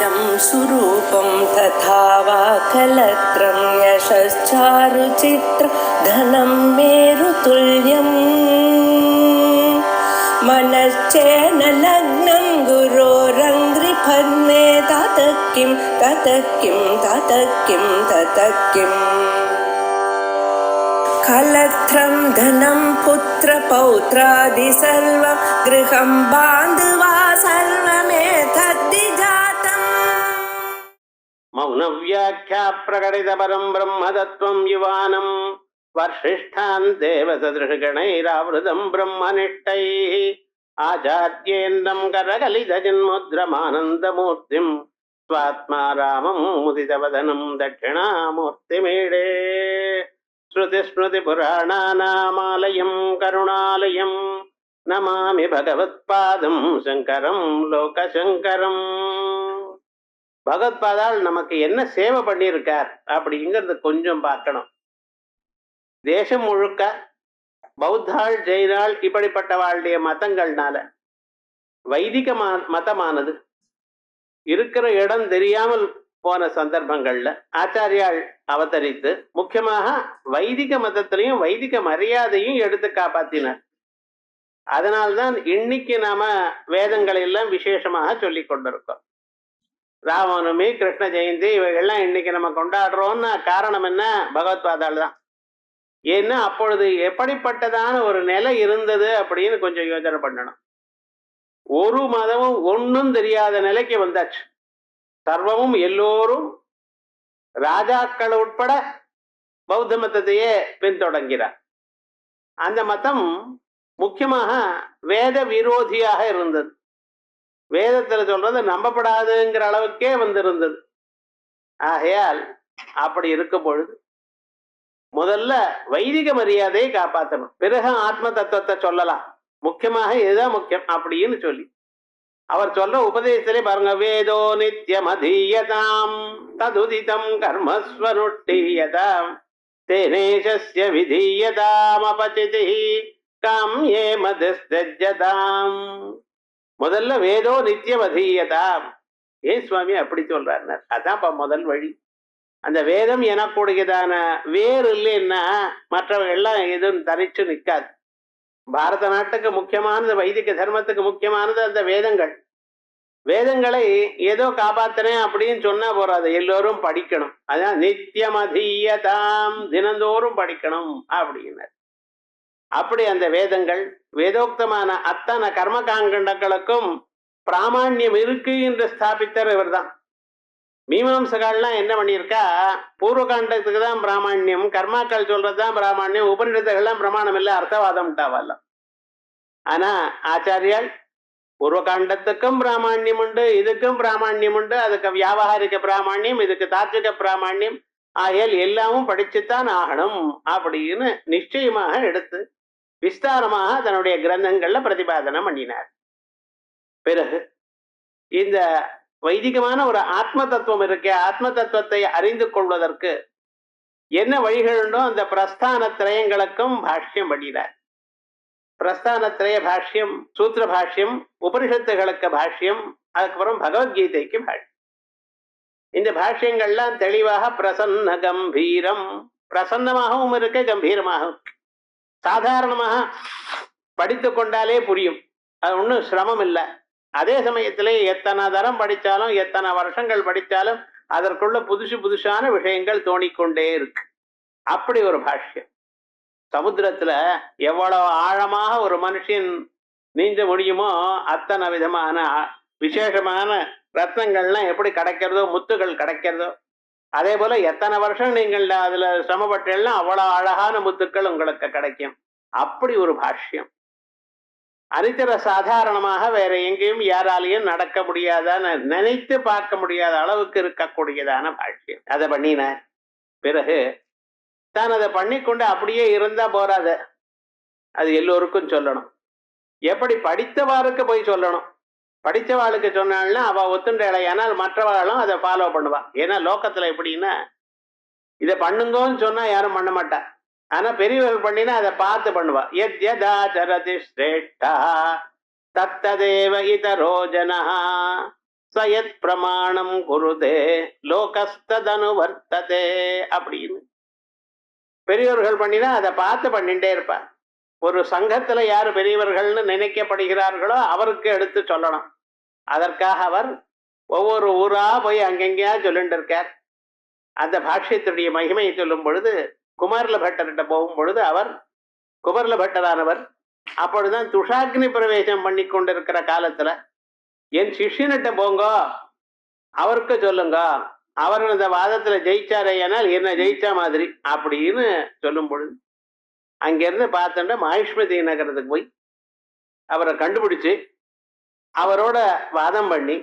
वेदं सुरूपं तथा वा कलत्रं यशश्चारुचित्र धनं मेरुतुल्यम् मनश्चेन लग्नं गुरोरङ्घ्रिफन्ने ततः किं कलत्रं धनं पुत्रपौत्रादि सर्वं गृहं बान्धवा सर्वमेतद्विजातम् मौनव्याख्या प्रकटितपरं ब्रह्मतत्त्वं युवानं वर्षिष्ठान् देवसदृशगणैरावृतं ब्रह्मनिष्ठैः आचार्येन्द्रं करकलितजन्मुद्रमानन्दमूर्तिं स्वात्मा रामं मुदितवदनं दक्षिणामूर्तिमीडे श्रुतिस्मृतिपुराणानामालयं करुणालयं नमामि भगवत्पादं शङ्करं लोकशङ्करम्. பகவத்பாதால் நமக்கு என்ன சேவை பண்ணியிருக்கார் அப்படிங்கிறது கொஞ்சம் பார்க்கணும். தேசம் முழுக்க பௌத்தாள் ஜெயினாள் இப்படிப்பட்டவாளுடைய மதங்கள்னால வைதிக மதமானது இருக்கிற இடம் தெரியாமல் போன சந்தர்ப்பங்கள்ல ஆச்சாரியால் அவதரித்து முக்கியமாக வைதிக மதத்திலையும் வைதிக மரியாதையும் எடுத்து காப்பாத்தினார். அதனால்தான் இன்னைக்கு நாம வேதங்களை எல்லாம் விசேஷமாக சொல்லி கொண்டிருக்கோம். ராமநவமி, கிருஷ்ண ஜெயந்தி இவைகள்லாம் இன்னைக்கு நம்ம கொண்டாடுறோம்னா காரணம் என்ன? பகவத்பாதால் தான். ஏன்னா அப்பொழுது எப்படிப்பட்டதான ஒரு நிலை இருந்தது அப்படின்னு கொஞ்சம் யோசனை பண்ணணும். ஒரு மதமும் ஒன்றும் தெரியாத நிலைக்கு வந்தாச்சு. சர்வமும் எல்லோரும் ராஜாக்கள் உட்பட பௌத்த மதத்தையே பின்தொடங்கிறார். அந்த மதம் முக்கியமாக வேத விரோதியாக இருந்தது. வேதத்தில் சொல்றது நம்பப்படாதுங்கிற அளவுக்கே வந்திருந்தது. ஆகையால் அப்படி இருக்கும் பொழுது முதல்ல வைதிக மரியாதையை காப்பாற்றணும், பிறகு ஆத்ம தத்துவத்தை சொல்லலாம். முக்கியமாக இதுதான் முக்கியம் அப்படின்னு சொல்லி அவர் சொல்ற உபதேசத்திலே பாருங்க, வேதோ நித்யம் அதீயதாம் ததுதிதம் கர்மஸ்வனுஷ்டீயதாம் தேனேஷஸ்ய விதீயதாம் அபசிதி காம்யே மதஸ்தஜ்ஜதாம். முதல்ல வேதோ நித்தியம் அதீயதாம். ஏன் சுவாமி அப்படி சொல்றாரு? அதான் முதல் வழி. அந்த வேதம் எனக்கூடியதான வேறு இல்லைன்னா மற்றவர்கள் எல்லாம் எதுவும் தனிச்சு நிற்காது. பாரத நாட்டுக்கு முக்கியமானது, வைதிக தர்மத்துக்கு முக்கியமானது அந்த வேதங்கள். வேதங்களை ஏதோ காப்பாத்துறேன் அப்படின்னு சொன்னா போறாது, எல்லோரும் படிக்கணும். அதான் நித்தியம் அதீயதாம், தினந்தோறும் படிக்கணும் அப்படின்னு. அப்படி அந்த வேதங்கள் வேதோக்தமான அத்தனை கர்மகாண்டங்களுக்கும் பிராமணியம் இருக்கு என்று ஸ்தாபித்தர் இவர் தான். மீமாம்சகள்லாம் என்ன பண்ணியிருக்கா, பூர்வகாண்டத்துக்கு தான் பிராமணியம், கர்மாக்கள் சொல்றதுதான் பிராமணியம், உபநிடதங்கள்லாம் பிரமாணம் இல்லை, அர்த்தவாதம் உண்டாவல்லாம். ஆனா ஆச்சாரியால் பூர்வகாண்டத்துக்கும் பிராமணியம் உண்டு, இதுக்கும் பிராமணியம் உண்டு, அதுக்கு வியாபாரிக பிராமணியம், இதுக்கு தாத்விக பிராமணியம், ஆகையால் எல்லாமும் படிச்சுத்தான் ஆகணும் அப்படின்னு நிச்சயமாக எடுத்து விஸ்தாரமாக தன்னுடைய கிரந்தங்கள்ல பிரதிபாதனம் பண்ணினார். பிறகு இந்த வைதிகமான ஒரு ஆத்ம தத்துவம் இருக்கே, ஆத்ம தத்துவத்தை அறிந்து கொள்வதற்கு என்ன வழிகள் உண்டோ அந்த பிரஸ்தான திரயங்களுக்கும் பாஷ்யம் பண்ணினார். பிரஸ்தான திரய பாஷ்யம், சூத்திர பாஷ்யம், உபனிஷத்துகளுக்கு பாஷ்யம், அதுக்கப்புறம் பகவத்கீதைக்கு பாஷ்யம். இந்த பாஷ்யங்கள்லாம் தெளிவாக பிரசன்ன கம்பீரம், பிரசன்னமாகவும் இருக்கு, கம்பீரமாகவும் இருக்கு. சாதாரணமாக படித்து கொண்டாலே புரியும், அது ஒன்றும் சிரமம் இல்லை. அதே சமயத்திலே எத்தனை தரம் படித்தாலும் எத்தனை வருஷங்கள் படித்தாலும் அதற்குள்ள புதுசான விஷயங்கள் தோணிக்கொண்டே இருக்கு. அப்படி ஒரு பாஷ்யம். சமுத்திரத்துல எவ்வளவு ஆழமாக ஒரு மனுஷன் நீஞ்ச முடியுமோ அத்தனை விதமான விசேஷமான ரத்னங்கள்லாம் எப்படி கிடைக்கிறதோ, முத்துகள் கிடைக்கிறதோ, அதே போல எத்தனை வருஷம் நீங்கள் அதுல சிரமப்பட்டெல்லாம் அவ்வளவு அழகான முத்துக்கள் உங்களுக்கு கிடைக்கும். அப்படி ஒரு பாஷ்யம். அனித்தர சாதாரணமாக வேற எங்கேயும் யாராலையும் நடக்க முடியாதான, நினைத்து பார்க்க முடியாத அளவுக்கு இருக்கக்கூடியதான பாஷ்யம். அதை பண்ணினார். பிறகு தான் அதை பண்ணிக்கொண்டு அப்படியே இருந்தா போறாத, அது எல்லோருக்கும் சொல்லணும். எப்படி படித்தவாருக்கு போய் சொல்லணும். படித்தவாளுக்கு சொன்னால்னா அவ ஒத்துண்டலை, ஆனால் மற்றவர்களும் அதை ஃபாலோ பண்ணுவா. ஏன்னா லோக்கத்துல எப்படின்னா இதை பண்ணுங்கன்னு சொன்னா யாரும் பண்ண மாட்டா. ஆனா பெரியவர்கள் பண்ணினா அதை பார்த்து பண்ணுவா. யத்யதாச்சரதி ஸ்ரேஷ்டா தத்ததேவ இதரோ ஜனஹ சயத் பிரமாணம் குருதே லோகஸ்தனுவர்த்ததே அப்படின்னு பெரியவர்கள் பண்ணினா அதை பார்த்து பண்ணிட்டே இருப்பார். ஒரு சங்கத்துல யாரு பெரியவர்கள்னு நினைக்கப்படுகிறார்களோ அவருக்கு எடுத்து சொல்லணும். அதற்காக அவர் ஒவ்வொரு ஊரா போய் அங்கெங்கேயா சொல்லிட்டு இருக்கார். அந்த பாஷ்யத்துடைய மகிமையை சொல்லும் பொழுது குமாரல பட்டர்கிட்ட போகும் பொழுது அவர் குமரல பட்டரானவர் அப்பொழுதுதான் துஷாக்னி பிரவேசம் பண்ணி கொண்டிருக்கிற காலத்துல என் சிஷ்யனிட்ட போங்க, அவருக்கு சொல்லுங்க, அவர் அந்த வாதத்துல ஜெயிச்சாரையானால் என்ன ஜெயிச்சா மாதிரி அப்படின்னு சொல்லும் பொழுது அங்கிருந்து பார்த்தோன்னா மகிஷ்மதி நகரத்துக்கு போய் அவரை கண்டுபிடிச்சு அவரோட வாதம் பண்ணி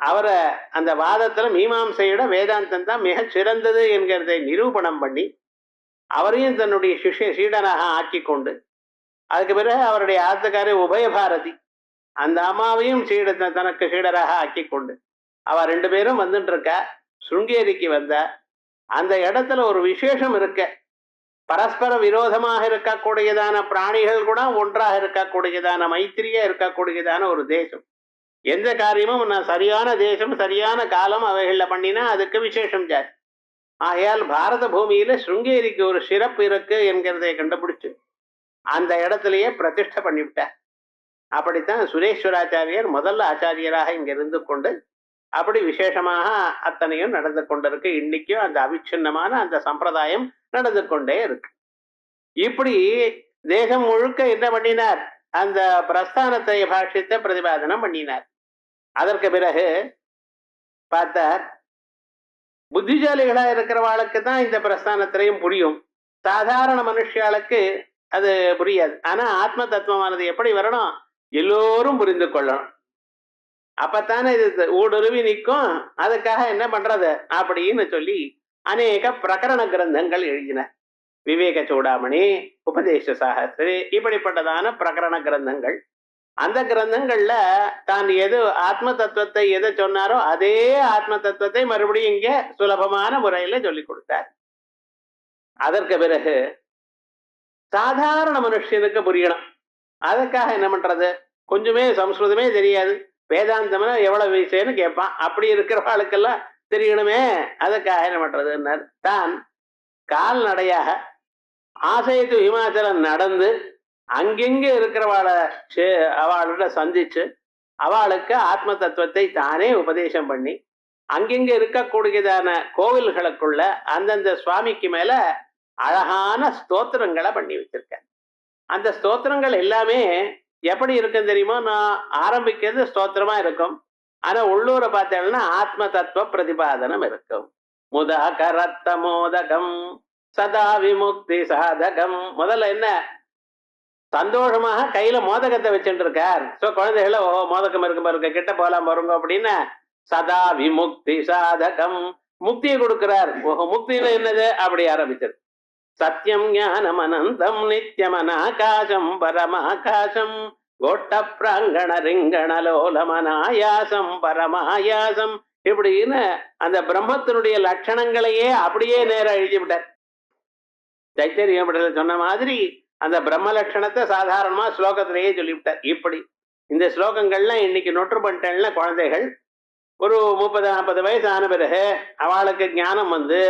அவரை அந்த வாதத்துல மீமாம்சையோட வேதாந்தம் தான் மிக சிறந்தது என்கிறதை நிரூபணம் பண்ணி அவரையும் தன்னுடைய சீடனாக ஆக்கி கொண்டு அதுக்கு பிறகு அவருடைய ஆத்துக்காரி உபயபாரதி அந்த அம்மாவையும் தனக்கு சீடராக ஆக்கி கொண்டு அவ ரெண்டு பேரும் வந்துட்டு இருக்க. சுருங்கேரிக்கு வந்த அந்த இடத்துல ஒரு விசேஷம் இருக்க. பரஸ்பர விரோதமாக இருக்கக்கூடியதான பிராணிகள் கூட ஒன்றாக இருக்கக்கூடியதான மைத்திரியா இருக்கக்கூடியதான ஒரு தேசம். எந்த காரியமும் நான் சரியான தேசம் சரியான காலம் அவைகள்ல பண்ணினா அதுக்கு விசேஷம் ஜாஸ்தி. ஆகையால் பாரத பூமியில சுருங்கேரிக்கு ஒரு சிறப்பு இருக்கு என்கிறதை கண்டுபிடிச்சு அந்த இடத்திலேயே பிரதிஷ்டை பண்ணிவிட்டார். அப்படித்தான் சுரேஸ்வராச்சாரியர் முதல்ல ஆச்சாரியராக இங்க இருந்து கொண்டு அப்படி விசேஷமாக அத்தனையும் நடந்து கொண்டிருக்கு. இன்னைக்கும் அந்த அவிச்சின்னமான அந்த சம்பிரதாயம் நடந்து கொண்டே இருக்கு. இப்படி தேசம் முழுக்க என்ன பண்ணினார், அந்த பிரஸ்தானத்தை பாஷ்யத்தை பிரதிபாதனம் பண்ணினார். அதற்கு பிறகு பார்த்தார், புத்திசாலிகளா இருக்கிறவாளுக்கு தான் இந்த பிரஸ்தானத்திலையும் புரியும், சாதாரண மனுஷாளுக்கு அது புரியாது. ஆனா ஆத்ம தத்துவமானது எப்படி வரணும், எல்லோரும் புரிந்து கொள்ளணும். அப்பத்தானே இது ஊடுருவி நிற்கும். அதுக்காக என்ன பண்றது அப்படின்னு சொல்லி அநேக பிரகரண கிரந்தங்கள் எழுதின. விவேக சூடாமணி, உபதேச சாகஸ்திரி, இப்படிப்பட்டதான பிரகரண கிரந்தங்கள். அந்த கிரந்தங்கள்ல தான் எது ஆத்ம தத்துவத்தை எதை சொன்னாரோ அதே ஆத்ம தத்துவத்தை மறுபடியும் இங்க சுலபமான முறையில சொல்லி கொடுத்தார். அதற்கு பிறகு சாதாரண மனுஷனுக்கு புரியணும். அதுக்காக என்ன பண்றது, கொஞ்சமே சம்ஸ்கிருதமே தெரியாது, வேதாந்தம்னா எவ்வளவு விஷயம்னு கேட்பான். அப்படி இருக்கிறவாளுக்கெல்லாம் தெரியணுமே, அதுக்காக என்ன பண்றதுன்னார். தான் கால்நடையாக ஆசைத்து ஹிமாச்சலம் நடந்து அங்கெங்க இருக்கிறவாளை அவளோட சந்திச்சு அவளுக்கு ஆத்ம தத்துவத்தை தானே உபதேசம் பண்ணி அங்கெங்க இருக்கக்கூடியதான கோவில்களுக்குள்ள அந்தந்த சுவாமிக்கு மேல அழகான ஸ்தோத்திரங்களை பண்ணி வச்சிருக்கேன். அந்த ஸ்தோத்திரங்கள் எல்லாமே எப்படி இருக்குன்னு தெரியுமோ, நான் ஆரம்பிக்கிறது ஸ்தோத்திரமா இருக்கும், ஆனா உள்ளூரை பார்த்தேன்னா ஆத்ம தத்துவ பிரதிபாதனம் இருக்கும். முதகரத்த மோதகம் சதா விமுக்தி சாதகம். முதல்ல என்ன, சந்தோஷமாக கையில மோதகத்தை வச்சுட்டு இருக்கார். சோ குழந்தைகள ஓ மோதகம் இருக்கு பாருங்க, கிட்ட போலாம் பாருங்க அப்படின்னா சதா விமுக்தி சாதகம், முக்தியை கொடுக்கிறார். முக்தியில என்னது அப்படி ஆரம்பிச்சது. சத்தியம் ஞானம் அனந்தம் நித்தியம் அநாகாசம் பரமாகாசம் கோட்ட பிராங்கண ரிங்கணலோலமனாயாசம் பரமாயாசம் இப்படின்னு அந்த பிரம்மத்தினுடைய லட்சணங்களையே அப்படியே நேரம் எழுதிவிட்டார். தைத்தரியம் சொன்ன மாதிரி அந்த பிரம்ம லட்சணத்தை சாதாரணமா ஸ்லோகத்திலேயே சொல்லிவிட்டார். இப்படி இந்த ஸ்லோகங்கள்லாம் இன்னைக்கு நொற்று பண்ணிட்டேன்ல குழந்தைகள் ஒரு 30-40 வயசு ஆன பிறகு அவளுக்கு ஞானம் வந்து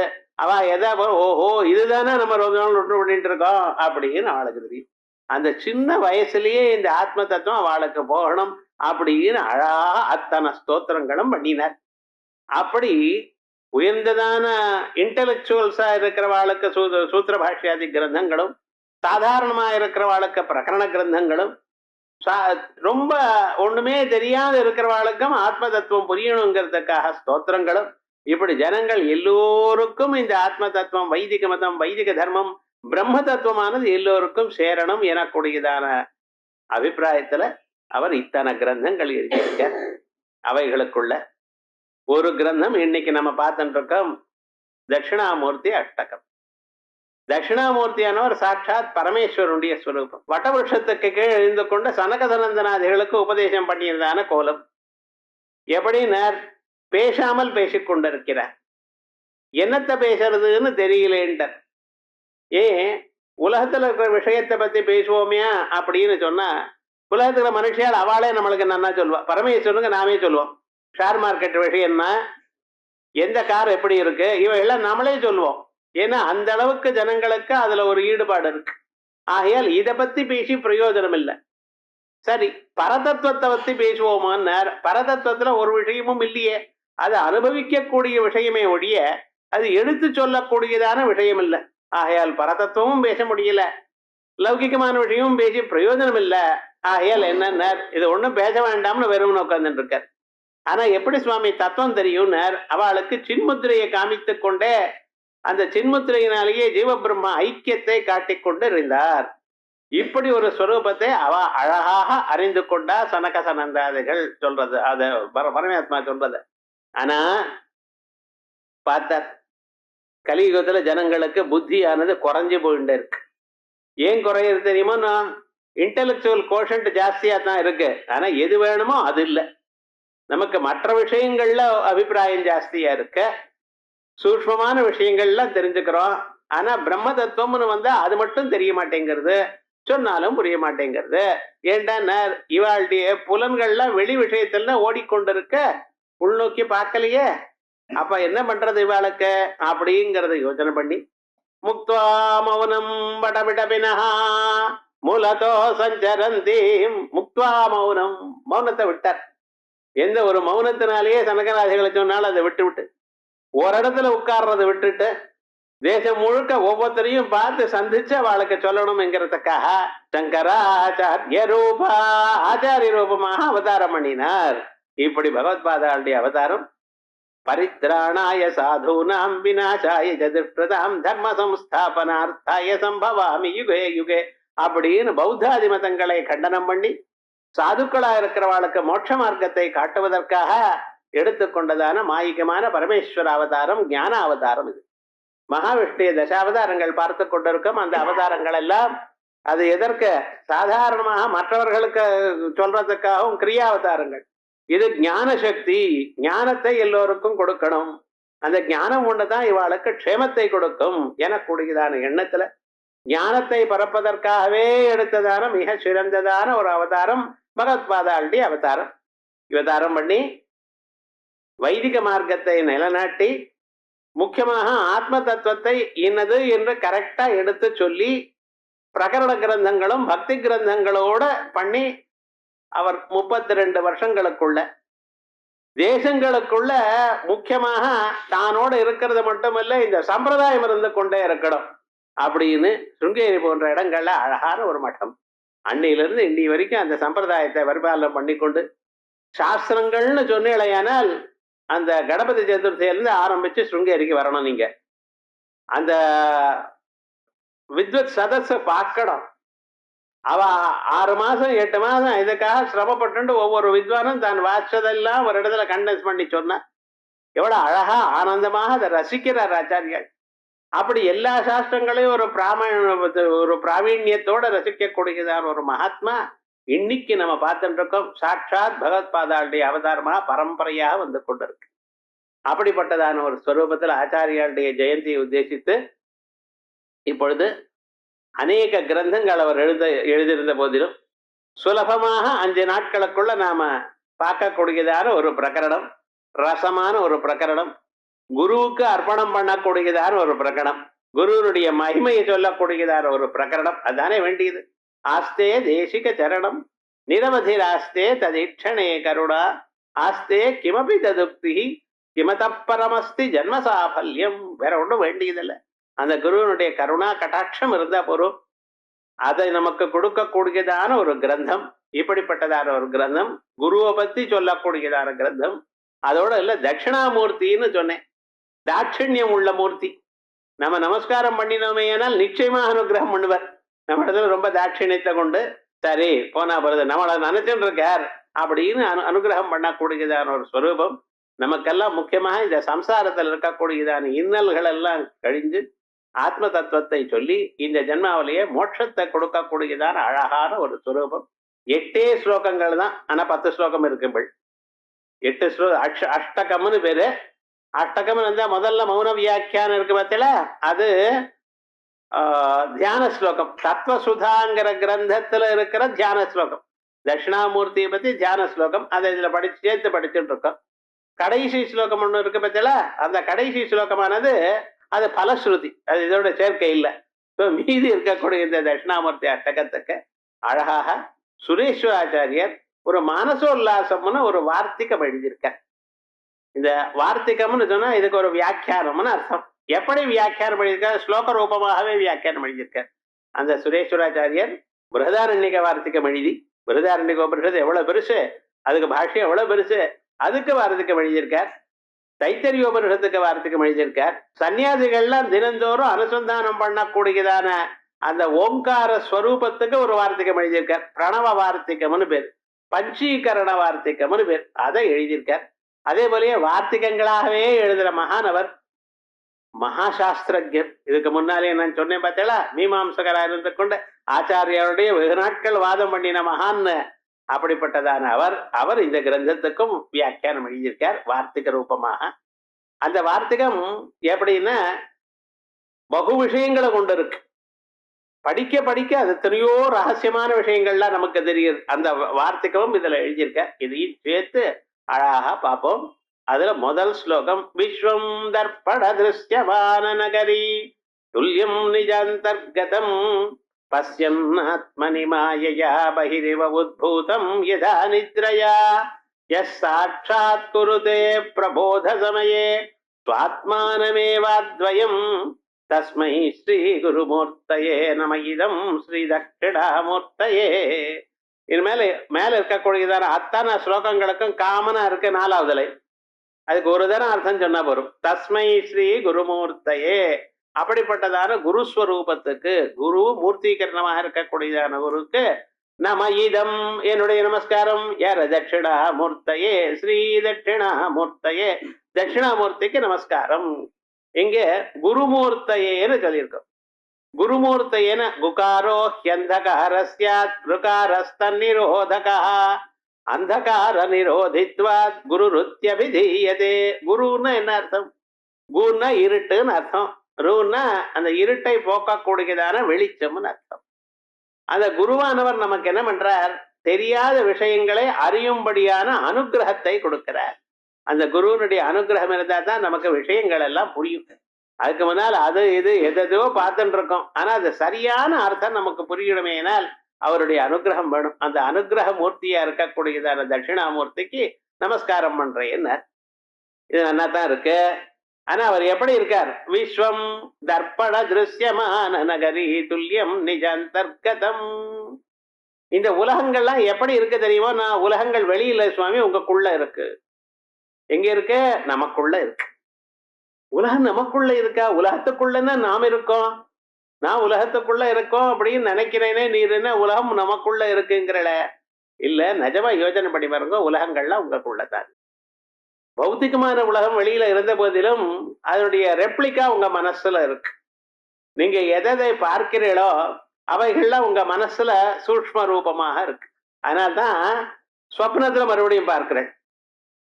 அவ எதா ஓஹோ இதுதானே நம்ம ரொம்ப நாள் நொற்று பண்ணிட்டு இருக்கோம் அப்படின்னு அவளுக்கு தெரியும். அந்த சின்ன வயசுலயே இந்த ஆத்ம தத்துவம் அவளுக்கு போகணும் அப்படின்னு அழகா அத்தனை ஸ்தோத்திரங்களும் பண்ணினார். அப்படி உயர்ந்ததான இன்டலெக்சுவல்ஸா இருக்கிறவாளுக்கு சூத்திர பாஷ்யாதி கிரந்தங்களும், சாதாரணமா இருக்கிறவாளுக்கு பிரகரண கிரந்தங்களும், ரொம்ப ஒண்ணுமே தெரியாத இருக்கிறவாளுக்கும் ஆத்ம தத்துவம் புரியணுங்கிறதுக்காக ஸ்தோத்திரங்களும், இப்படி ஜனங்கள் எல்லோருக்கும் இந்த ஆத்ம தத்துவம், வைதிக மதம், வைதிக தர்மம், பிரம்ம தத்துவமானது எல்லோருக்கும் சேரணும் எனக்கூடியதான அபிப்பிராயத்துல அவர் இத்தனை கிரந்தங்கள் எழுதியிருக்க. அவைகளுக்குள்ள ஒரு கிரந்தம் இன்னைக்கு நம்ம பார்த்துட்டு இருக்கோம், தட்சிணாமூர்த்தி அஷ்டகம். தட்சிணாமூர்த்தியானவர் சாட்சாத் பரமேஸ்வரனுடைய ஸ்வரூபம். வட்டவருஷத்துக்கு கீழ் எழுந்து கொண்ட சனகதனந்தனாதிகளுக்கு உபதேசம் பண்ணியிருந்தான கோலம். எப்படின்னார், பேசாமல் பேசிக்கொண்டிருக்கிறார். என்னத்தை பேசுறதுன்னு தெரியலேன்ட்டார். ஏன் உலகத்துல இருக்கிற விஷயத்தை பத்தி பேசுவோமியா அப்படின்னு சொன்னா உலகத்துல மனுஷியால் அவளே நம்மளுக்கு நன்னா சொல்லுவா, பரமேஸ்வரனுக்கு நாமே சொல்லுவோம். ஷேர் மார்க்கெட் விஷயம்னா எந்த கார் எப்படி இருக்கு இவையெல்லாம் நாமளே சொல்லுவோம். ஏன்னா அந்த அளவுக்கு ஜனங்களுக்கு அதுல ஒரு ஈடுபாடு இருக்கு. ஆகையால் இதை பத்தி பேசி பிரயோஜனம் இல்லை. சரி, பரதத்துவத்தை பத்தி பேசுவோமான்னு. பரதத்துவத்துல ஒரு விஷயமும் இல்லையே, அது அனுபவிக்கக்கூடிய விஷயமே ஒழிய அது எடுத்து சொல்லக்கூடியதான விஷயம் இல்லை. ஆகையால் பரதத்துவமும் பேச முடியல, லௌகிகமான விஷயமும் பேசி பிரயோஜனம் இல்லை. ஆகையால் என்னன்னா இது ஒண்ணும் பேச வேண்டாம்னு வெறும் உட்கார்ந்துட்டு இருக்கார். ஆனா எப்படி சுவாமி தத்துவம் தெரியும்னர்? அவளுக்கு சின்முத்திரையை காமித்து கொண்டே அந்த சின்முத்திரையினாலேயே ஜீவபிரம்ம ஐக்கியத்தை காட்டிக்கொண்டு இருந்தார். இப்படி ஒரு ஸ்வரூபத்தை அவ அழகாக அறிந்து கொண்டா சனக சனந்தாதிகள் சொல்றது, அத பரமாத்மா சொல்றது. ஆனா பார்த்தார், கலியுகத்துல ஜனங்களுக்கு புத்தியானது குறைஞ்சு போயிட்டு இருக்கு. ஏன் குறையுது தெரியுமா? இன்டெலெக்சுவல் கோஷன்ட் ஜாஸ்தியா தான் இருக்கு, ஆனா எது வேணுமோ அது இல்லை. நமக்கு மற்ற விஷயங்கள்ல அபிப்பிராயம் ஜாஸ்தியா இருக்க, சூக்ஷ்மமான விஷயங்கள்லாம் தெரிஞ்சுக்கிறோம். ஆனா பிரம்ம தத்துவம்னு வந்தா அது மட்டும் தெரிய மாட்டேங்கிறது, சொன்னாலும் புரிய மாட்டேங்கிறது. ஏண்டா இவாளுடைய புலன்கள்லாம் வெளி விஷயத்துல ஓடிக்கொண்டிருக்க, உள்நோக்கி பார்க்கலையே. அப்ப என்ன பண்றது இவாளுக்கு அப்படிங்கறத யோசனை பண்ணி முக்த்வா மௌனம் வடவிடபினஹா மூலதோ சஞ்சரந்தி. முக்த்வா மௌனம், மௌனத்தை விட்டார். எந்த ஒரு மௌனத்தினாலேயே சனகராதிகளை சொன்னாலும் அதை விட்டு விட்டு ஒரு இடத்துல உட்கார்றதை விட்டுட்டு தேசம் முழுக்க ஒவ்வொருத்தரையும் பார்த்து சந்திச்சு அவளுக்கு சொல்லணும்ங்கிறதுக்காக சங்கராச்சாரிய ரூபா ஆச்சாரிய ரூபமாக அவதாரம் பண்ணினார். இப்படி பகவத்பாதாளுடைய அவதாரம் பரித்ராணாய சாதூனாம் விநாசாய சதுஷ்பிரதாம் தர்ம சம்ஸ்தாபனார்த்தாய சம்பவாமி யுகே யுகே அப்படின்னு பௌத்தாதி மதங்களை கண்டனம் பண்ணி சாதுக்களா இருக்கிறவாளுக்கு மோட்ச மார்க்கத்தை காட்டுவதற்காக எடுத்துக்கொண்டதான மாயிகமான பரமேஸ்வர அவதாரம், ஞான அவதாரம். இது மகாவிஷ்ணுடைய தசாவதாரங்கள் பார்த்து கொண்டிருக்கும். அந்த அவதாரங்கள் எல்லாம் அது எதற்கு? சாதாரணமாக மற்றவர்களுக்கு சொல்றதுக்காகவும் கிரியாவதாரங்கள். இது ஞான சக்தி, ஞானத்தை எல்லோருக்கும் கொடுக்கணும். அந்த ஞானம் ஒன்றுதான் இவாளுக்கு க்ஷேமத்தை கொடுக்கும் எனக்கூடியதான எண்ணத்துல ஞானத்தை பரப்பதற்காகவே எடுத்ததான மிக சிறந்ததான ஒரு அவதாரம் பகவத்பாதாளுடைய அவதாரம். அவதாரம் பண்ணி வைதிக மார்க்கத்தை நிலநாட்டி முக்கியமாக ஆத்ம தத்துவத்தை இன்னது என்று கரெக்டா எடுத்து சொல்லி பிரகரண கிரந்தங்களும் பக்தி கிரந்தங்களோட பண்ணி அவர் 32 வருஷங்களுக்குள்ள தேசங்களுக்குள்ள முக்கியமாக தானோட இருக்கிறது மட்டுமல்ல, இந்த சம்பிரதாயம் இருந்து கொண்டே இருக்கணும் அப்படின்னு சுங்கேரி போன்ற இடங்கள்ல அழகான ஒரு மட்டம். அன்னையிலிருந்து இன்னி வரைக்கும் அந்த சம்பிரதாயத்தை பரிபாலனை பண்ணி கொண்டு சாஸ்திரங்கள்னு சொன்னேலையானால் அந்த கணபதி சதுர்த்தியிலிருந்து ஆரம்பிச்சு சுங்கேரிக்கு வரணும். நீங்க அந்த வித்வத் சதஸை பார்க்கணும். அவ 6 மாசம் 8 மாசம் இதுக்காக சிரமப்பட்டு ஒவ்வொரு வித்வானும் தான் வாச்சதெல்லாம் ஒரு இடத்துல கண்டென்ஸ் பண்ணி சொன்ன எவ்வளவு அழகா ஆனந்தமாக அதை ரசிக்கிறார் ஆச்சாரியால். அப்படி எல்லா சாஸ்திரங்களையும் ஒரு பிராவீண்யத்தோட ரசிக்கக்கூடியதான ஒரு மகாத்மா இன்னைக்கு நம்ம பார்த்துட்டு இருக்கோம். சாட்சாத் பகவத்பாதாளுடைய அவதாரமாக பரம்பரையாக வந்து கொண்டிருக்கு. அப்படிப்பட்டதான ஒரு ஸ்வரூபத்தில் ஆச்சாரியாளுடைய ஜெயந்தியை உத்தேசித்து இப்பொழுது அநேக கிரந்தங்கள் அவர் எழுதியிருந்த போதிலும் சுலபமாக 5 நாட்களுக்குள்ள நாம பார்க்கக்கூடியதான ஒரு பிரகரணம், ரசமான ஒரு பிரகரணம், குருவுக்கு அர்ப்பணம் பண்ணக்கூடியதான ஒரு பிரகரணம், குருவனுடைய மகிமையை சொல்லக்கூடியதான ஒரு பிரகரணம். அதுதானே வேண்டியது. ஆஸ்தே தேசிக சரணம் நிரவதிராஸ்தே ததீட்சணே கருடா ஆஸ்தே கிமபி ததுப்தி கிமதப்பரமஸ்தி ஜன்ம சாஃபல்யம். வேற ஒன்றும் வேண்டியதில்லை. அந்த குருவனுடைய கருணா கட்டாட்சம் இருந்தா போறோம். அதை நமக்கு கொடுக்கக்கூடியதான ஒரு கிரந்தம். இப்படிப்பட்டதான ஒரு கிரந்தம், குருவை பத்தி சொல்லக்கூடியதான கிரந்தம். அதோட இல்ல தட்சிணாமூர்த்தின்னு சொன்னேன். தாட்சிணியம் உள்ள மூர்த்தி. நம்ம நமஸ்காரம் பண்ணினோமே ஆனால் நிச்சயமாக அனுகிரகம் பண்ணுவார். நம்ம இடத்துல ரொம்ப தாட்சிணியத்தை கொண்டு சரி போனா போறது நம்மளை நினைச்சுட்டு இருக்கார் அப்படின்னு அனுகிரகம் பண்ணக்கூடியதான ஒரு ஸ்வரூபம். நமக்கெல்லாம் முக்கியமாக இந்த சம்சாரத்தில் இருக்கக்கூடியதான இன்னல்கள் எல்லாம் கழிஞ்சு ஆத்ம தத்துவத்தை சொல்லி இந்த ஜென்மாவிலேயே மோட்சத்தை கொடுக்கக்கூடியதான அழகான ஒரு ஸ்வரூபம். 8 ஸ்லோகங்கள் தான், ஆனா 10 ஸ்லோகம் இருக்குங்கள். 8 ஸ்லோகம் அஷ்டகம்னு பேரு. அஷ்டகம் இருந்தா முதல்ல மௌன வியாக்கியானம் இருக்கு பார்த்தல, அது தியான ஸ்லோகம். தத்துவசுதாங்கிற கிரந்தத்துல இருக்கிற தியான ஸ்லோகம். தட்சிணாமூர்த்தியை பத்தி தியான ஸ்லோகம். அதை இதுல சேர்த்து படிச்சுட்டு இருக்கோம். கடைசி ஸ்லோகம் ஒண்ணு இருக்கு பத்தில, அந்த கடைசி ஸ்லோகமானது அது பலஸ்ருதி, அது இதோட சேர்க்கை இல்லை. மீதி இருக்கக்கூடிய இந்த தட்சிணாமூர்த்தி அட்டகத்துக்கு அழகாக சுரேஸ்வராச்சாரியர் ஒரு மானசோல்லாசம்னு ஒரு வார்த்திகம் எழுதியிருக்க. இந்த வார்த்திகம்னு சொன்னா இதுக்கு ஒரு வியாக்கியானம்னு அர்த்தம். எப்படி வியாக்கியானம் எழுதியிருக்கார்? ஸ்லோக ரூபமாகவே வியாக்கியானம் எழுதியிருக்கார் அந்த சுரேஸ்வராச்சாரியர். பிருஹதாரண்யக வார்த்திகம் எழுதி, பிருஹதாரண்யக உபனிஷத்து எவ்வளவு பெருசு, அதுக்கு பாஷ்யம் எவ்வளவு பெருசு, அதுக்கு வார்த்திகம் எழுதியிருக்கார். தைத்தரிய உபனிஷத்துக்கு வார்த்திகம் எழுதியிருக்கார். சன்னியாசிகள்லாம் தினந்தோறும் அனுசந்தானம் பண்ணக்கூடியதான அந்த ஓங்கார ஸ்வரூபத்துக்கு ஒரு வார்த்திகம் எழுதியிருக்கார். பிரணவ வார்த்திகம்னு பேர், பஞ்சீகரண வார்த்திகம்னு பேர், அதை எழுதியிருக்கார். அதே போலயே வார்த்திகங்களாகவே எழுதுற மகானவர், மகாசாஸ்திரஜர். இதுக்கு முன்னாலே நான் சொன்னேன் பார்த்தீங்களா, மீமாம்சகராக இருந்து கொண்டு ஆச்சாரியாருடைய வெகு நாட்கள் வாதம் பண்ணின மகான். அப்படிப்பட்டதான அவர் இந்த கிரந்தத்துக்கும் வியாக்கியானம் எழுதியிருக்கார் வார்த்திக ரூபமாக. அந்த வார்த்திகம் எப்படின்னா பகு விஷயங்களை கொண்டு இருக்கு. படிக்க படிக்க அது எத்தனையோ ரகசியமான விஷயங்கள்லாம் நமக்கு தெரியுது. அந்த வார்த்திகமும் இதுல எழுதியிருக்க. இதையும் சேர்த்து அழகா பார்ப்போம். அதுல முதல் ஸ்லோகம், விஸ்வம் தர்ப்பண திருஷ்யமான நகரி துல்லியம் நிஜாந்தர்கதம் பஸ்யன்னாத்மனி மாயையா பகிரிவ உத்பூதம் யதா நித்ரயா யஸ் சாட்சாத் குருதே பிரபோத சமயே ஸ்வாத்மானமேவாத்வயம் தஸ்மை ஸ்ரீ குருமூர்த்தயே நம இதம் ஸ்ரீ தட்சிணாமூர்த்தயே. இது மேல இருக்கக்கூடியதான அத்தனை ஸ்லோகங்களுக்கும் காமனா இருக்கு நாலாவதுல. அதுக்கு ஒரு தரம் அர்த்தம் சொன்னா போரும். தஸ்மை ஸ்ரீ குருமூர்த்தயே, அப்படிப்பட்டதான குருஸ்வரூபத்துக்கு, குரு மூர்த்தீகரணமாக இருக்கக்கூடியதான குருக்கு நம இதம், என்னுடைய நமஸ்காரம். யார? தட்சிணாமூர்த்தயே, ஸ்ரீ தட்சிணாமூர்த்தயே, தட்சிணாமூர்த்திக்கு நமஸ்காரம். இங்க குருமூர்த்தயேன்னு சொல்லியிருக்கோம். குருமூர்த்தயேன குகாரோ ஹ்யந்தகாரஸ்யாத் ருகாரஸ்தன்னிரோதகா அந்தகார நிரோதித்வாத் குருருத்யபிதீயதே. குருன்னா என்ன அர்த்தம்? குருன்னா இருட்டுன்னு அர்த்தம். ரூன்னா அந்த இருட்டை போக்கக்கூடியதான வெளிச்சம்னு அர்த்தம். அந்த குருவானவர் நமக்கு என்ன பண்றார்? தெரியாத விஷயங்களை அறியும்படியான அனுகிரகத்தை கொடுக்கிறார். அந்த குருவனுடைய அனுகிரகம் இருந்தா தான் நமக்கு விஷயங்கள் எல்லாம் புரியும். அதுக்கு முன்னால் அது இது எதோ பார்த்துட்டு இருக்கோம். ஆனா அது சரியான அர்த்தம் நமக்கு புரியணுமேனால் அவருடைய அனுகிரகம் வேணும். அந்த அனுகிரக மூர்த்தியா இருக்கக்கூடியதான தட்சிணாமூர்த்திக்கு நமஸ்காரம் பண்றேன். இது நல்லா தான் இருக்கு. ஆனா அவர் எப்படி இருக்கார்? விஸ்வம் தர்ப்பண திருஷ்யமான நகரி துல்லியம் நிஜாந்தர்கதம். இந்த உலகங்கள்லாம் எப்படி இருக்கு தெரியுமோ? நான் உலகங்கள் வெளியில சுவாமி, உங்களுக்குள்ள இருக்கு. எங்க இருக்கு? நமக்குள்ள இருக்கு. உலகம் நமக்குள்ள இருக்கா? உலகத்துக்குள்ளன்னா நாம் இருக்கோம். நான் உலகத்துக்குள்ள இருக்கோம் அப்படின்னு நினைக்கிறேனே, நீர் என்ன உலகம் நமக்குள்ள இருக்குங்கிறல? இல்ல, நிஜமா யோசனை பண்ணி பாருங்க. உலகங்கள்லாம் உங்களுக்குள்ளதான். பௌத்திகமான உலகம் வெளியில இருந்த போதிலும் அதனுடைய ரெப்ளிகா உங்க மனசுல இருக்கு. நீங்க எதை பார்க்கிறீர்களோ அவைகள்லாம் உங்க மனசுல சூக்ஷ்ம ரூபமாக இருக்கு. அதனால்தான் ஸ்வப்னத்துல மறுபடியும் பார்க்கிறேன்.